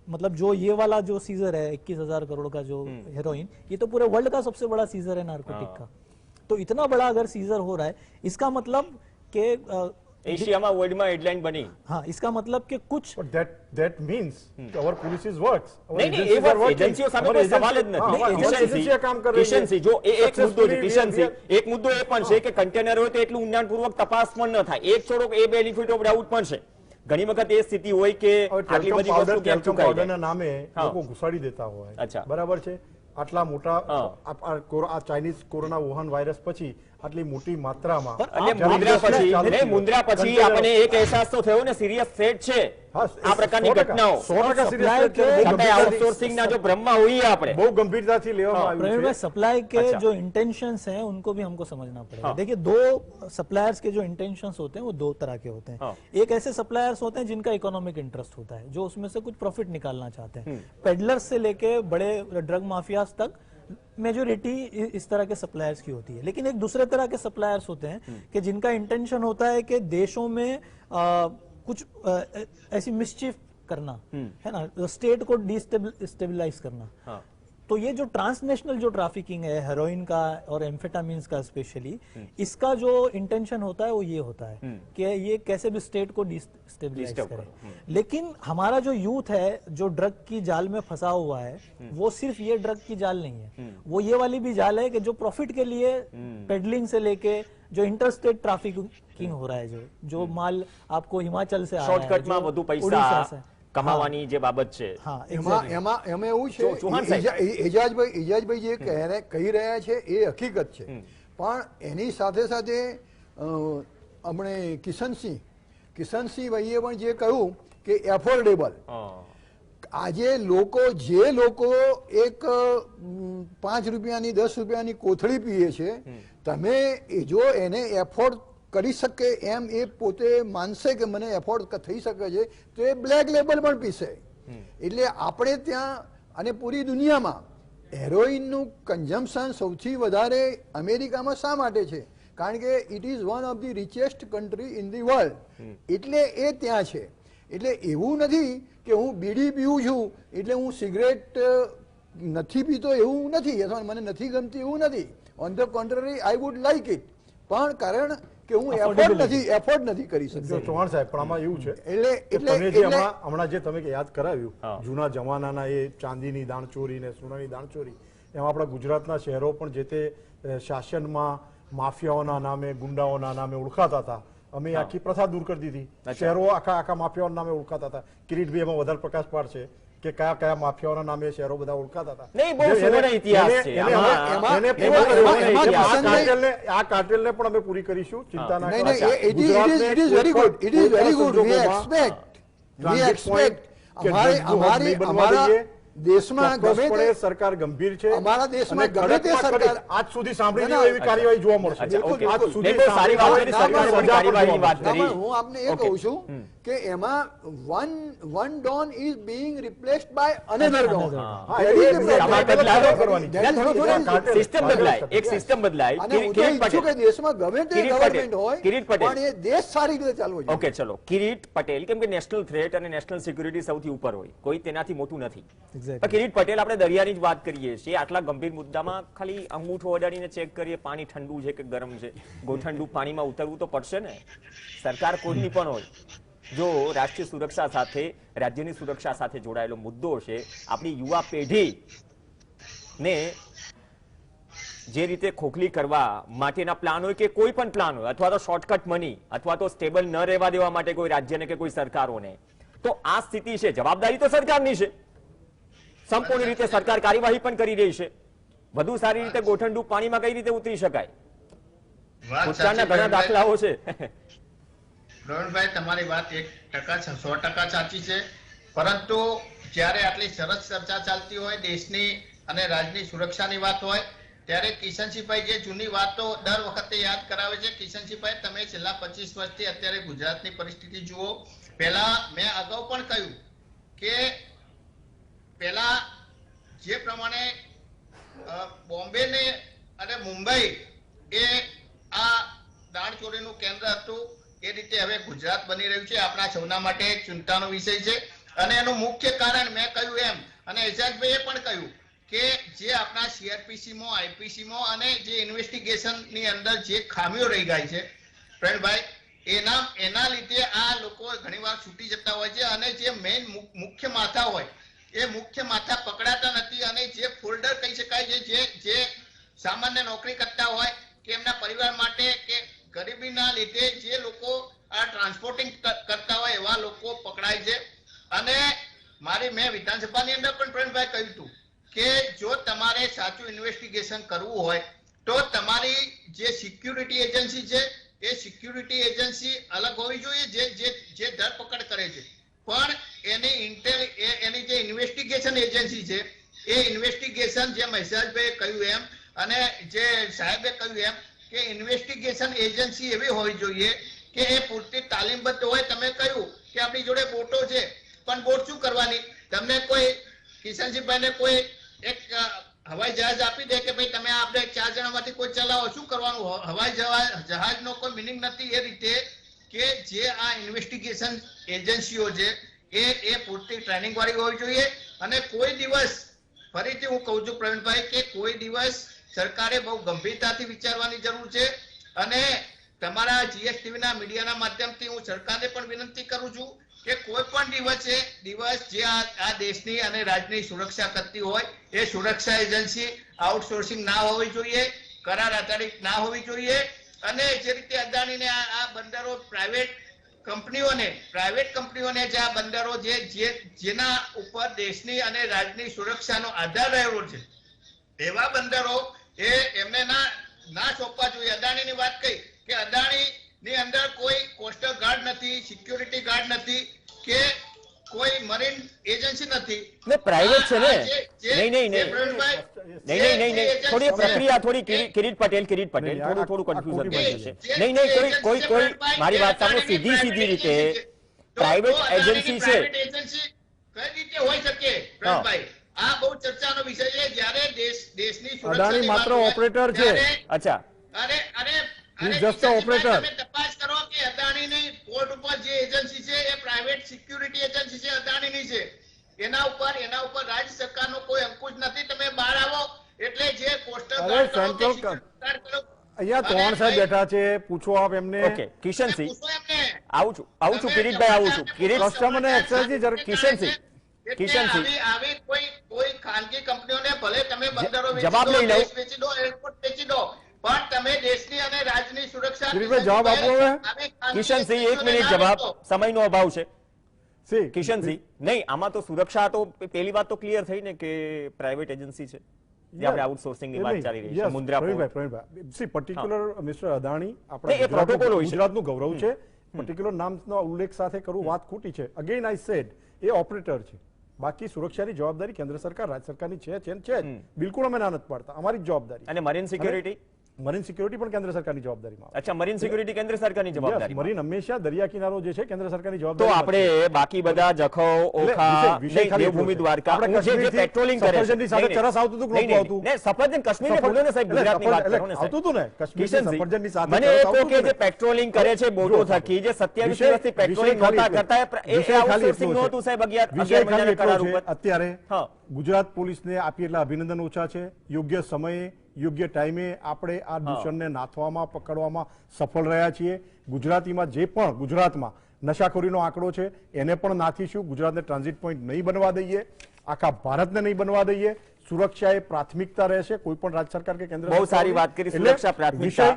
मतलब जो ये वाला जो सीजर है 21,000 करोड़ का जो हेरोइन, ये तो पूरे वर्ल्ड का सबसे बड़ा सीजर है नार्कोटिक का। तो इतना बड़ा अगर सीजर हो रहा है, इसका मतलब कि એશિયામાં વર્લ્ડમાં હેડલાઇન બની। हाँ, इसका मतलब कि कुछ that means our police works. नहीं नहीं, એ વાત એજન્સીઓ સામે કોઈ સવાલ જ નથી। કિશનસિંહ, જો એક મુદ્દો છે કિશનસિંહ, એક મુદ્દો એ પણ છે કે કન્ટેનર હોય તો એટલું ઊંડાણપૂર્વક તપાસ પણ ન થાય। એક છોડો એ બેનિફિટ ઓફ ડાઉટ પણ છે। ઘણી વખત એ સ્થિતિ હોય કે આટલી બધી વસ્તુ કેમ ચૂકાઈ જાય, નામે લોકો ઘુસાડી દેતા હોય, બરાબર છે। આટલા મોટા આ ચાઇનીઝ કોરોના વુહાન વાયરસ પછી આટલી મોટી માત્રામાં મુંદ્રા પછી આપણને એક અહેસાસ તો થયો ને સિરિયસ થ્રેટ છે આ પ્રકારની ઘટનાઓ। 100% આઉટસોર્સિંગના જો ભ્રમમાં હોઈએ આપણે, બહુ ગંભીરતાથી લેવામાં આવ્યું प्रवीण છે। भाई, सप्लाई के जो इंटेंशंस हैं उनको भी हमको समझना पड़ेगा। देखिए, दो सप्लायर्स के जो इंटेंशंस होते हैं वो दो तरह के होते हैं। एक ऐसे सप्लायर्स होते हैं जिनका इकोनॉमिक इंटरेस्ट होता है, जो उसमें से कुछ प्रॉफिट निकालना चाहते हैं। पेडलर्स से लेके बड़े ड्रग माफियाज तक मेजोरिटी इस तरह के सप्लायर्स की होती है। लेकिन एक दूसरे तरह के सप्लायर्स होते हैं कि जिनका इंटेंशन होता है कि देशों में कुछ ऐसी मिसचीफ करना है ना, स्टेट को डिस्टेबलाइज करना। तो ये जो ट्रांसनेशनल जो ट्रैफिकिंग है हेरोइन का और एम्फेटामिन्स का स्पेशली, इसका जो इंटेंशन होता है वो ये होता है कि ये कैसे भी स्टेट को डिस्टेबलाइज करे। लेकिन हमारा जो यूथ है जो ड्रग की जाल में फंसा हुआ है, वो सिर्फ ये ड्रग की जाल नहीं है, वो ये वाली भी जाल है कि जो प्रॉफिट के लिए पेडलिंग से लेके जो इंटरस्टेट ट्रैफिकिंग हो रहा है, जो माल आपको हिमाचल से आ रहा है, શોર્ટકટ માં વધુ પૈસા કમાવાની જે બાબત છે, એમાં એવું છે એજાજભાઈ જે કહી રહ્યા છે એ હકીકત છે, પણ એની સાથે સાથે આપણે કિશનસિંહ ભાઈએ પણ જે કહ્યું કે એફોર્ડેબલ, આજે જે લોકો એક 5 રૂપિયાની 10 રૂપિયાની કોથળી પીએ છે, તમે જો એને એફોર્ડ કરી શકે એમ એ પોતે માનશે કે મને એફોર્ડ થઈ શકે છે, તો એ બ્લેક લેબલ પણ પીશે। એટલે આપણે ત્યાં અને પૂરી દુનિયામાં હેરોઇનનું કન્ઝમ્પશન સૌથી વધારે અમેરિકામાં શા માટે છે? કારણ કે it is one of the richest country in the world, એટલે એ ત્યાં છે। એટલે એવું નથી કે હું બીડી પીવું છું એટલે હું સિગરેટ નથી પીતો, એવું નથી, અથવા મને નથી ગમતી એવું નથી। On the contrary I would like it, પણ કારણ કે હું એફોર્ડ નથી કરી શકતો। ચૌહાણ સાહેબ, પણ આમાં એવું છે એટલે હમણાં જે તમે યાદ કરાવ્યું જૂના જમાનાના એ ચાંદીની દાણચોરી ને સોનાની દાણચોરી, એમાં આપણા ગુજરાતના શહેરો પણ જે તે શાસનમાં માફિયાઓના નામે ગુંડાઓના નામે ઓળખાતા હતા। અમે આખી પ્રથા દૂર કરી દીધી, શહેરો આખા માફિયાઓના નામે ઓળખાતા હતા। કિરીટભાઈ એમાં વધારે પ્રકાશ પાડશે કે કયા કયા માફિયાઓના નામે શહેરો બધા ઓળખાતા હતા। આ કાર્ટેલને પણ અમે પૂરી કરીશું, ચિંતા ના કરો। દેશમાં ગમે તે સરકાર ગંભીર છે, અમારા દેશમાં ગમે તે સરકાર આજ સુધી સાંભળી એવી કાર્યવાહી જોવા મળશે। હું આપને એ કહું છું કે એમાં one don is being replaced by another don. System બદલાય, એક સિસ્ટમ બદલાય। દેશમાં ગમે તે ગવર્નમેન્ટ હોય પણ એ દેશ સારી રીતે ચાલવો જોઈએ। ઓકે, ચલો કિરીટ પટેલ, કેમ કે નેશનલ થ્રેટ અને નેશનલ સિક્યુરિટી સૌથી ઉપર હોય, કોઈ તેનાથી મોટું નથી। કિરીટ પટેલ, આપણે દરિયાની જ વાત કરીએ છીએ, આટલા ગંભીર મુદ્દામાં ખાલી અંગૂઠો અડાડીને ચેક કરીએ પાણી ઠંડુ છે કે ગરમ છે, ગોઠંડુ પાણીમાં ઉતરવું તો પડશે ને। સરકાર કોઈની પણ હોય, જો રાષ્ટ્રીય સુરક્ષા સાથે રાજ્યની સુરક્ષા સાથે જોડાયેલો મુદ્દો છે, આપણી યુવા પેઢી ને જે રીતે ખોખલી કરવા માટેના પ્લાન હોય કે કોઈ પણ પ્લાન હોય, અથવા તો શોર્ટકટ મની, અથવા તો સ્ટેબલ ન રહેવા દેવા માટે કોઈ રાજ્યને કે કોઈ સરકારોને, તો આ સ્થિતિ છે, જવાબદારી તો સરકારની છે। સંપૂર્ણ રીતે સરકાર કાર્યવાહી પણ કરી રહી છે। વધુ સારી રીતે ગોઠંડુ પાણીમાં કઈ રીતે ઉતરી શકાય, ભૂતકાળના ઘણા દાખલાઓ છે। પ્રવીણભાઈ, તમારી વાત 100% સાચી છે, પરંતુ જ્યારે આટલી સરસ ચર્ચા ચાલતી હોય દેશની અને રાજ્યની સુરક્ષાની વાત હોય, ત્યારે કિશનસિંહભાઈ જે જૂની વાતો દર વખતે યાદ કરાવે છે। કિશનસિંહભાઈ, તમે છેલ્લા 25 વર્ષથી અત્યારે ગુજરાતની પરિસ્થિતિ જુઓ। પહેલા મેં અગાઉ પણ કહ્યું કે પહેલા જે પ્રમાણે બોમ્બે ને અને મુંબઈ એ આ દાણચોરીનું કેન્દ્ર હતું, એ રીતે હવે ગુજરાત બની રહ્યું છે। આપણા સૌના માટે એક ચિંતાનો વિષય છે। અને એનું મુખ્ય કારણ મેં કહ્યું એમ, અને એજાજભાઈએ પણ કહ્યું કે જે આપણા સીઆરપીસીમાં, આઈપીસીમાં અને જે ઇન્વેસ્ટિગેશનની અંદર જે ખામીઓ રહી ગઈ છે પ્રવીણભાઈ, એના લીધે આ લોકો ઘણીવાર છૂટી જતા હોય છે, અને જે મેઇન મુખ્ય માથા હોય એ મુખ્ય માથા પકડાતા નથી, અને જે ફોલ્ડર કહી શકાય છે, જે સામાન્ય નોકરી કરતા હોય કે એમના પરિવાર માટે કે ગરીબીના લીધે જે લોકો આ ટ્રાન્સપોર્ટિંગ કરતા હોય એવા લોકો પકડાય છે. અને મેં વિધાનસભાની અંદર પણ પ્રવીણભાઈ કહ્યું હતું કે જો તમારે સાચું ઇન્વેસ્ટિગેશન કરવું હોય તો તમારી જે સિક્યુરિટી એજન્સી છે એ સિક્યુરિટી એજન્સી અલગ હોવી જોઈએ જે ધરપકડ કરે છે, પણ એની જે ઇન્વેસ્ટિગેશન એજન્સી છે એ ઇન્વેસ્ટિગેશન જે મહેસાજભાઈએ કહ્યું એમ અને જે સાહેબે કહ્યું એમ કે ઇન્વેસ્ટિગેશન એજન્સી એવી હોવી જોઈએ કે એ પૂરતી તાલીમબદ્ધ હોય. તમે કહ્યું કે આપણી જોડે બોટો છે, પણ બોટ શું કરવાની? તમને કોઈ કિશનસિંહભાઈને કોઈ એક હવાઈ જહાજ આપી દે કે ભાઈ તમે આપણે 4 જણામાંથી કોઈ ચલાવો, શું કરવાનું? હવાઈ જહાજનો કોઈ મિનિંગ નથી. એ રીતે કે જે આ ઇન્વેસ્ટિગેશન એજન્સીઓ છે એ પૂરતી ટ્રેનિંગ વાળી હોવી જોઈએ. અને કોઈ દિવસ, ફરીથી હું કહું છું પ્રવીણભાઈ, કે કોઈ દિવસ સરકારે બહુ ગંભીરતાથી વિચારવાની જરૂર છે. અને તમારા જીએસટીવીના મીડિયાના માધ્યમથી હું સરકારને પણ વિનંતી કરું છું કે કોઈ પણ દિવસ જે આ દેશની અને રાજ્યની સુરક્ષા કરતી હોય એ સુરક્ષા એજન્સી આઉટસોર્સિંગ ના હોવી જોઈએ, કરાર આધારિત ના હોવી જોઈએ. અને જે રીતે અદાણીને આ બંદરો પ્રાઇવેટ કંપનીઓને જે આ બંદરો જેના ઉપર દેશની અને રાજ્યની સુરક્ષાનો આધાર રહેલો છે એવા બંદરો એમને ના સોંપવા જોઈએ. અદાણીની વાત કહી કે અદાણીની અંદર કોઈ કોસ્ટલ ગાર્ડ નથી, સિક્યુરિટી ગાર્ડ નથી કે કોઈ મરીન એજન્સી નથી. ને પ્રાઇવેટ છે ને? નહીં. થોડી પ્રક્રિયા થોડી કિરીટ પટેલ થોડું કન્ફ્યુઝન થઈ જશે. નહીં કોઈ મારી વાત સાંભળો, સીધી રીતે પ્રાઇવેટ એજન્સી છે કઈ રીતે હોઈ શકે પ્રવીણભાઈ? આ બહુ ચર્ચાનો વિષય છે. જ્યારે દેશની અદાણી માત્ર ઓપરેટર છે. અચ્છા, જસ્ટ ઓપરેટર. તમે તપાસ કરો કે અદાણીની પોર્ટ ઉપર જે એજન્સી છે એ પ્રાઇવેટ સિક્યુરિટી એજન્સી છે, અદાણીની છે. એના ઉપર રાજ્ય સરકારનો કોઈ અંકુશ નથી. તમે બહાર આવો એટલે જે કોસ્ટલ ગાર્ડ અહીંયા 3 સાહેબ બેઠા છે, પૂછો આપ એમને. ઓકે કિશનસિંહ, આવું છું કિરીટભાઈ, આવું છું. કસ્ટમરને એક્સરસાઇઝ કિશનસિંહ, આવી કોઈ ખાનગી કંપનીઓને ભલે તમે બંદરો જવાબ લઈ લો, વેચી દો, એરપોર્ટ વેચી દો, પણ તમે દેશની અને રાજ્યની સુરક્ષા જવાબ આપો. કિશનસિંહ 1 મિનિટ, જવાબ, સમયનો અભાવ છે. કિશનસિંહ, નહીં આમાં તો સુરક્ષા તો પેલી વાત તો ક્લિયર થઈ ને કે પ્રાઇવેટ એજન્સી છે જે આપણે આઉટસોર્સિંગ ની વાત ચાલી રહી છે. મુન્દ્રા પર્ટિક્યુલર મિસ્ટર અદાણી આપણા ગુજરાતનું ગૌરવ છે. પર્ટિક્યુલર નામનો ઉલ્લેખ સાથે કરવું વાત ખોટી છે. Again I said A operator છે. બાકી સુરક્ષાની જવાબદારી કેન્દ્ર સરકાર, રાજ્ય સરકારની છે. બિલકુલ અમે ના નથી પાડતા, અમારી જવાબદારી. અને મરીન સિક્યુરિટી પણ કેન્દ્ર સરકારની જવાબદારીમાં. અચ્છા, મરીન સિક્યુરિટી કેન્દ્ર સરકારની જવાબદારી. મરીન હંમેશા દરિયા કિનારો જે છે કેન્દ્ર સરકારની તો જવાબદારી. આપણે બાકી બધા જખો, ઓખા, દેવભૂમિ, દ્વારકા જે પેટ્રોલિંગ કરે છે સાથે ચરસ આવતું હતું કે નહોતું આવતું? ને સફરજન કાશ્મીર ને બોલો ને સાહેબ, ગુજરાતની વાત કરો ને. આવતું હતું ને કાશ્મીર સફરજનની સાથે. મને કહો કે જે પેટ્રોલિંગ કરે છે બોટો થકી, જે 27 દિવસથી પેટ્રોલિંગ કરતા એ આઉટસોર્સિંગ નો હતું સાહેબ. 11 મહિનાના કરાર ઉપર અત્યારે ગુજરાત પોલીસને આપી એટલા અભિનંદન ઓછા છે. યોગ્ય સમયે યોગ્ય ટાઈમે આપણે આ દૂષણને નાથવામાં, પકડવામાં સફળ રહ્યા છીએ. ગુજરાતમાં જે પણ ગુજરાતમાં નશાખોરીનો આંકડો છે એને પણ નાથીશું. ગુજરાતને ટ્રાન્ઝિટ પોઈન્ટ નહીં બનવા દઈએ, આખા ભારતને નહીં બનવા દઈએ. સુરક્ષા એ પ્રાથમિકતા રહેશે કોઈ પણ રાજ્ય સરકાર કે કેન્દ્ર. બહુ સારી વાત કરી, સુરક્ષા પ્રાથમિકતા.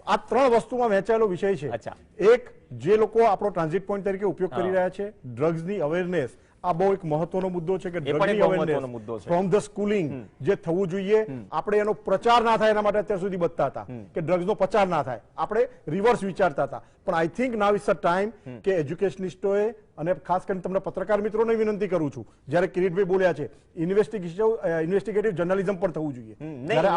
આ 3 વસ્તુમાં વહેંચાયેલો વિષય છે. એક, જે લોકો આપણો ટ્રાન્ઝિટ પોઈન્ટ તરીકે ઉપયોગ કરી રહ્યા છે, ડ્રગ્સની અવેરનેસ. આ બહુ એક મહત્વનો મુદ્દો છે કે ડ્રગની અવેરનેસ ફ્રોમ ધ સ્કૂલિંગ જે થવું જોઈએ. આપણે એનો પ્રચાર ના થાય એના માટે અત્યાર સુધી બચતા હતા કે ડ્રગ્સનો પ્રચાર ના થાય, આપણે રિવર્સ વિચારતા હતા. પણ I think now it's a time કે એજ્યુકેશનિસ્ટોએ, અને ખાસ કરીને તમને પત્રકાર મિત્રોને વિનંતી કરું છું, જ્યારે કિરીટભાઈ બોલ્યા છે, ઇન્વેસ્ટિગેટિવ જર્નલિઝમ પણ થવું જોઈએ. જ્યારે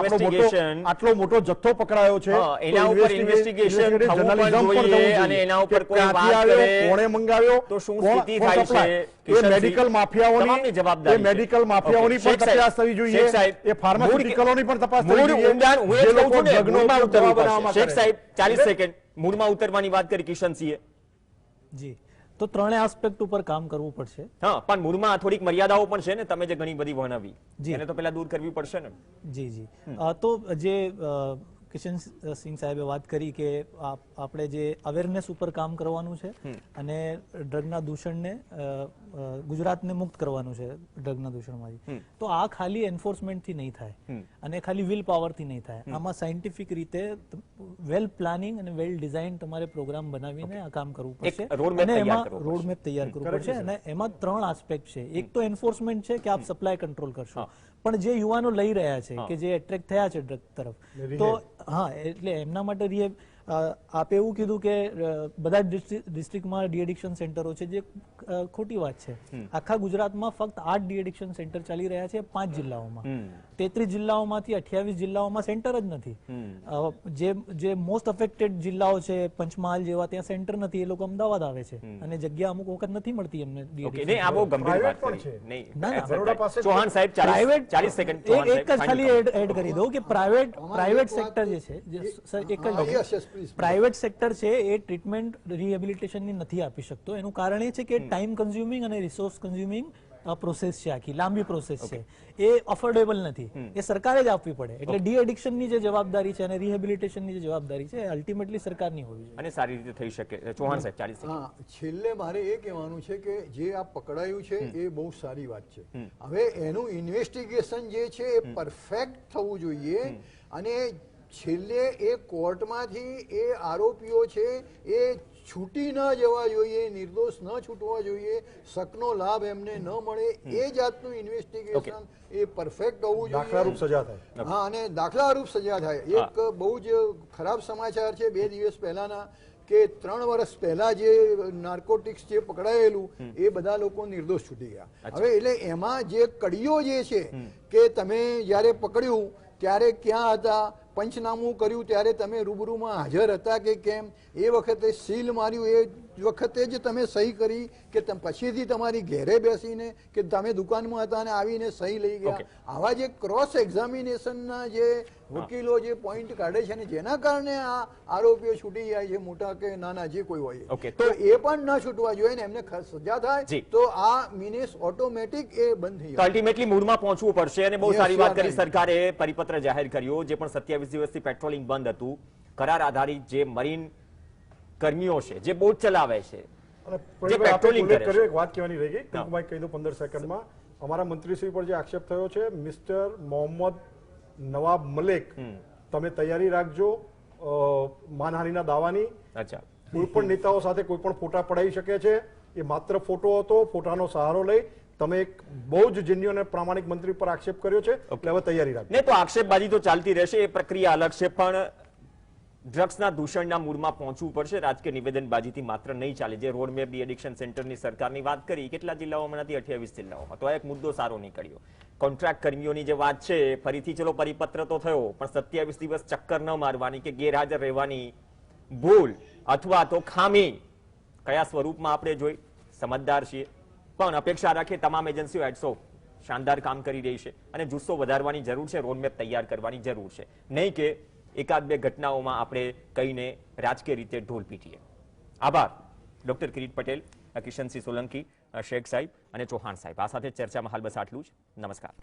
આટલો મોટો જથ્થો પકડાયો છે, એના ઉપર ઇન્વેસ્ટિગેશન જર્નલિઝમ પણ થવું જોઈએ. એના ઉપર કોઈ વાત કરે, કોણે મંગાવ્યો, તો શું સ્થિતિ થાય છે, એ મેડિકલ માફિયાઓની જવાબદારી, એ મેડિકલ માફિયાઓની પણ તપાસ થવી જોઈએ. એ ફાર્માસ્યુટિકલોની પણ તપાસ થવી જોઈએ. જે લોકો ડ્રગનો શેખ સાહેબ 40 સેકન્ડ મૂળમાં ઉતરવાની વાત કરી કિશનસિંહે. જી, તો ત્રણેય આસ્પેક્ટ ઉપર કામ કરવું પડશે. હા, પણ મૂળમાં થોડીક મર્યાદાઓ પણ છે ને, તમે જે ઘણી બધી વર્ણવી એને તો પેલા દૂર કરવી પડશે ને. જી જી. તો જે કિશનસિંહ સાહેબે વાત કરી કે આપણે જે અવેરનેસ ઉપર કામ કરવાનું છે અને ડ્રગના દૂષણને ગુજરાતને મુક્ત કરવાનું છે ડ્રગના દૂષણમાંથી, તો આ ખાલી એન્ફોર્સમેન્ટથી નહીં થાય અને ખાલી વિલ પાવરથી નહીં થાય. આમાં સાયન્ટિફિક રીતે વેલ પ્લાનિંગ અને વેલ ડિઝાઇન તમારે પ્રોગ્રામ બનાવીને આ કામ કરવું પડશે અને એમાં રોડમેપ તૈયાર કરવું પડશે. અને એમાં 3 આસ્પેક્ટ છે. એક તો એન્ફોર્સમેન્ટ છે કે આપ સપ્લાય કંટ્રોલ કરશો, પણ જે યુવાનો લઈ રહ્યા છે કે જે એટ્રેક્ટ થયા છે ડ્રગ તરફ, તો હા, એટલે એમના માટે આપે એવું કીધું કે બધા ડિસ્ટ્રિક્ટમાં ડી એડિક્શન સેન્ટરો છે, જે ખોટી વાત છે. આખા ગુજરાતમાં ફક્ત 8 ડી એડિક્શન સેન્ટર ચાલી રહ્યા છે 5 જિલ્લાઓમાં. 33 જિલ્લાઓમાંથી 28 જિલ્લાઓમાં સેન્ટર જ નથી. જે મોસ્ટ અફેક્ટેડ જિલ્લાઓ છે, પંચમહાલ જેવા, ત્યાં સેન્ટર નથી. એ લોકો અમદાવાદ આવે છે અને જગ્યા અમુક વખત નથી મળતી એમને. એક જ ખાલી એડ કરી દઉં કે પ્રાઇવેટ સેક્ટર જે છે, પ્રાઇવેટ સેક્ટર છે એ ટ્રીટમેન્ટ રિહેબિલિટેશનની નથી આપી શકતો. એનું કારણ એ છે કે ટાઈમ કન્ઝ્યુમિંગ અને રિસોર્સ કન્ઝ્યુમિંગ પ્રોસેસ છે, આખી લાંબી પ્રોસેસ છે, એ અફોર્ડેબલ નથી. એ સરકારે જ આપવી પડે. એટલે ડી એડિક્શનની જે જવાબદારી છે અને રિહેબિલિટેશનની જે જવાબદારી છે અલ્ટિમેટલી સરકારની હોવી જોઈએ અને સારી રીતે થઈ શકે. ચૌહાણ સાહેબ 40 સેકન્ડ. છેલ્લે મારે એ કહેવાનું છે કે જે આ પકડાયું છે એ બહુ સારી વાત છે. હવે એનું ઇન્વેસ્ટિગેશન જે છે એ પરફેક્ટ થવું જોઈએ અને છેલ્લે એ કોર્ટમાંથી એ આરોપીઓ છે એ છૂટી ન જવા જોઈએ, નિર્દોષ ન છૂટવા જોઈએ, શકનો લાભ એમને ન મળે, એ જાતનું ઇન્વેસ્ટિગેશન એ પરફેક્ટ હોવું જોઈએ. દાખલારૂપ સજા થાય. હા, અને દાખલારૂપ સજા થાય. એક બહુ જ ખરાબ સમાચાર છે 2 દિવસ પહેલાના કે 3 વર્ષ પહેલા જે નાર્કોટિક્સ જે પકડાયેલું એ બધા લોકો નિર્દોષ છૂટી ગયા. હવે એટલે એમાં જે કડીઓ જે છે કે તમે જ્યારે પકડ્યું ત્યારે ક્યાં હતા, પંચનામું કર્યું ત્યારે તમે રૂબરૂમાં હાજર હતા કે કેમ, એ વખતે સીલ માર્યું એ વખતે જ તમે સહી કરી કે પછીથી તમારી ઘેરે બેસીને કે તમે દુકાનમાં હતા અને આવીને સહી લઈ ગયા. આવા જે ક્રોસ એક્ઝામિનેશનના જે વકીલો જે પોઈન્ટ કાઢે છે ને જેના કારણે આ આરોપીઓ છૂટી જાય છે, મોટા કે નાના જે કોઈ હોય, તો એ પણ ન છૂટવા જોઈએ ને એમને સજા થાય તો આ મીન્સ ઓટોમેટિક એ બંધ થઈ જાય. અલ્ટિમેટલી મૂળમાં પહોંચવું પડશે અને બહુ સારી વાત કરી સરકારે. પરિપત્ર જાહેર કર્યો, જે પણ 27 દિવસથી પેટ્રોલિંગ બંધ હતું, કરાર આધારિત જે મરીન કર્મીઓ છે જે બોટ ચલાવે છે, જે પેટ્રોલિંગ કરે છે. એક વાત કહેવાની રહી ગઈ, ટૂંકમાં કહી દઉં 15 સેકન્ડમાં. અમારા મંત્રીશ્રી પર જે આક્ષેપ થયો છે, મિસ્ટર મોહમ્મદ નવાબ મલેક, તમે તૈયારી રાખજો માનહાનિના દાવાની. કોઈ પણ નેતાઓ સાથે કોઈ પણ ફોટા પડાવી શકે છે. એ માત્ર ફોટો હતો, ફોટાનો સહારો લઈ તમે એક બહુ જ જેન્યુઅન અને પ્રામાણિક મંત્રી પર આક્ષેપ કર્યો છે, એટલે હવે તૈયારી રાખજો. ને તો આક્ષેપબાજી તો ચાલતી રહેશે, એ પ્રક્રિયા અલગ છે, પણ ડ્રગ્સના દૂષણના મૂળમાં પહોંચવું પડશે. રાજકીય નિવેદનબાજીથી માત્ર નહીં ચાલે. જે રોડમેપ ડી એડિક્શન સેન્ટરની સરકારની વાત કરી, કેટલા જિલ્લાઓમાં નથી? 28 જિલ્લાઓમાં. તો એક મુદ્દો સારો નીકળ્યો. કોન્ટ્રાક્ટ કર્મીઓની જે વાત છે, ફરીથી ચલો પરિપત્ર તો થયો, પણ 27 દિવસ ચક્કર ન મારવાની કે ગેરહાજર રહેવાની ભૂલ અથવા તો ખામી કયા સ્વરૂપમાં આપણે જોઈ, સમજદાર છીએ, પણ અપેક્ષા રાખીએ તમામ એજન્સીઓ હેડ્સ શાનદાર કામ કરી રહી છે અને જુસ્સો વધારવાની જરૂર છે, રોડમેપ તૈયાર કરવાની જરૂર છે. નહીં કે એકાદ બે ઘટનાઓમાં આપણે કહીને રાજકીય રીતે ઢોલ પીટીએ. આભાર ડોક્ટર કિરીટ પટેલ, કિશનસિંહ સોલંકી, શેખ સાહેબ અને ચૌહાણ સાહેબ. આ સાથે ચર્ચામાં હાલ બસ આટલું જ. નમસ્કાર.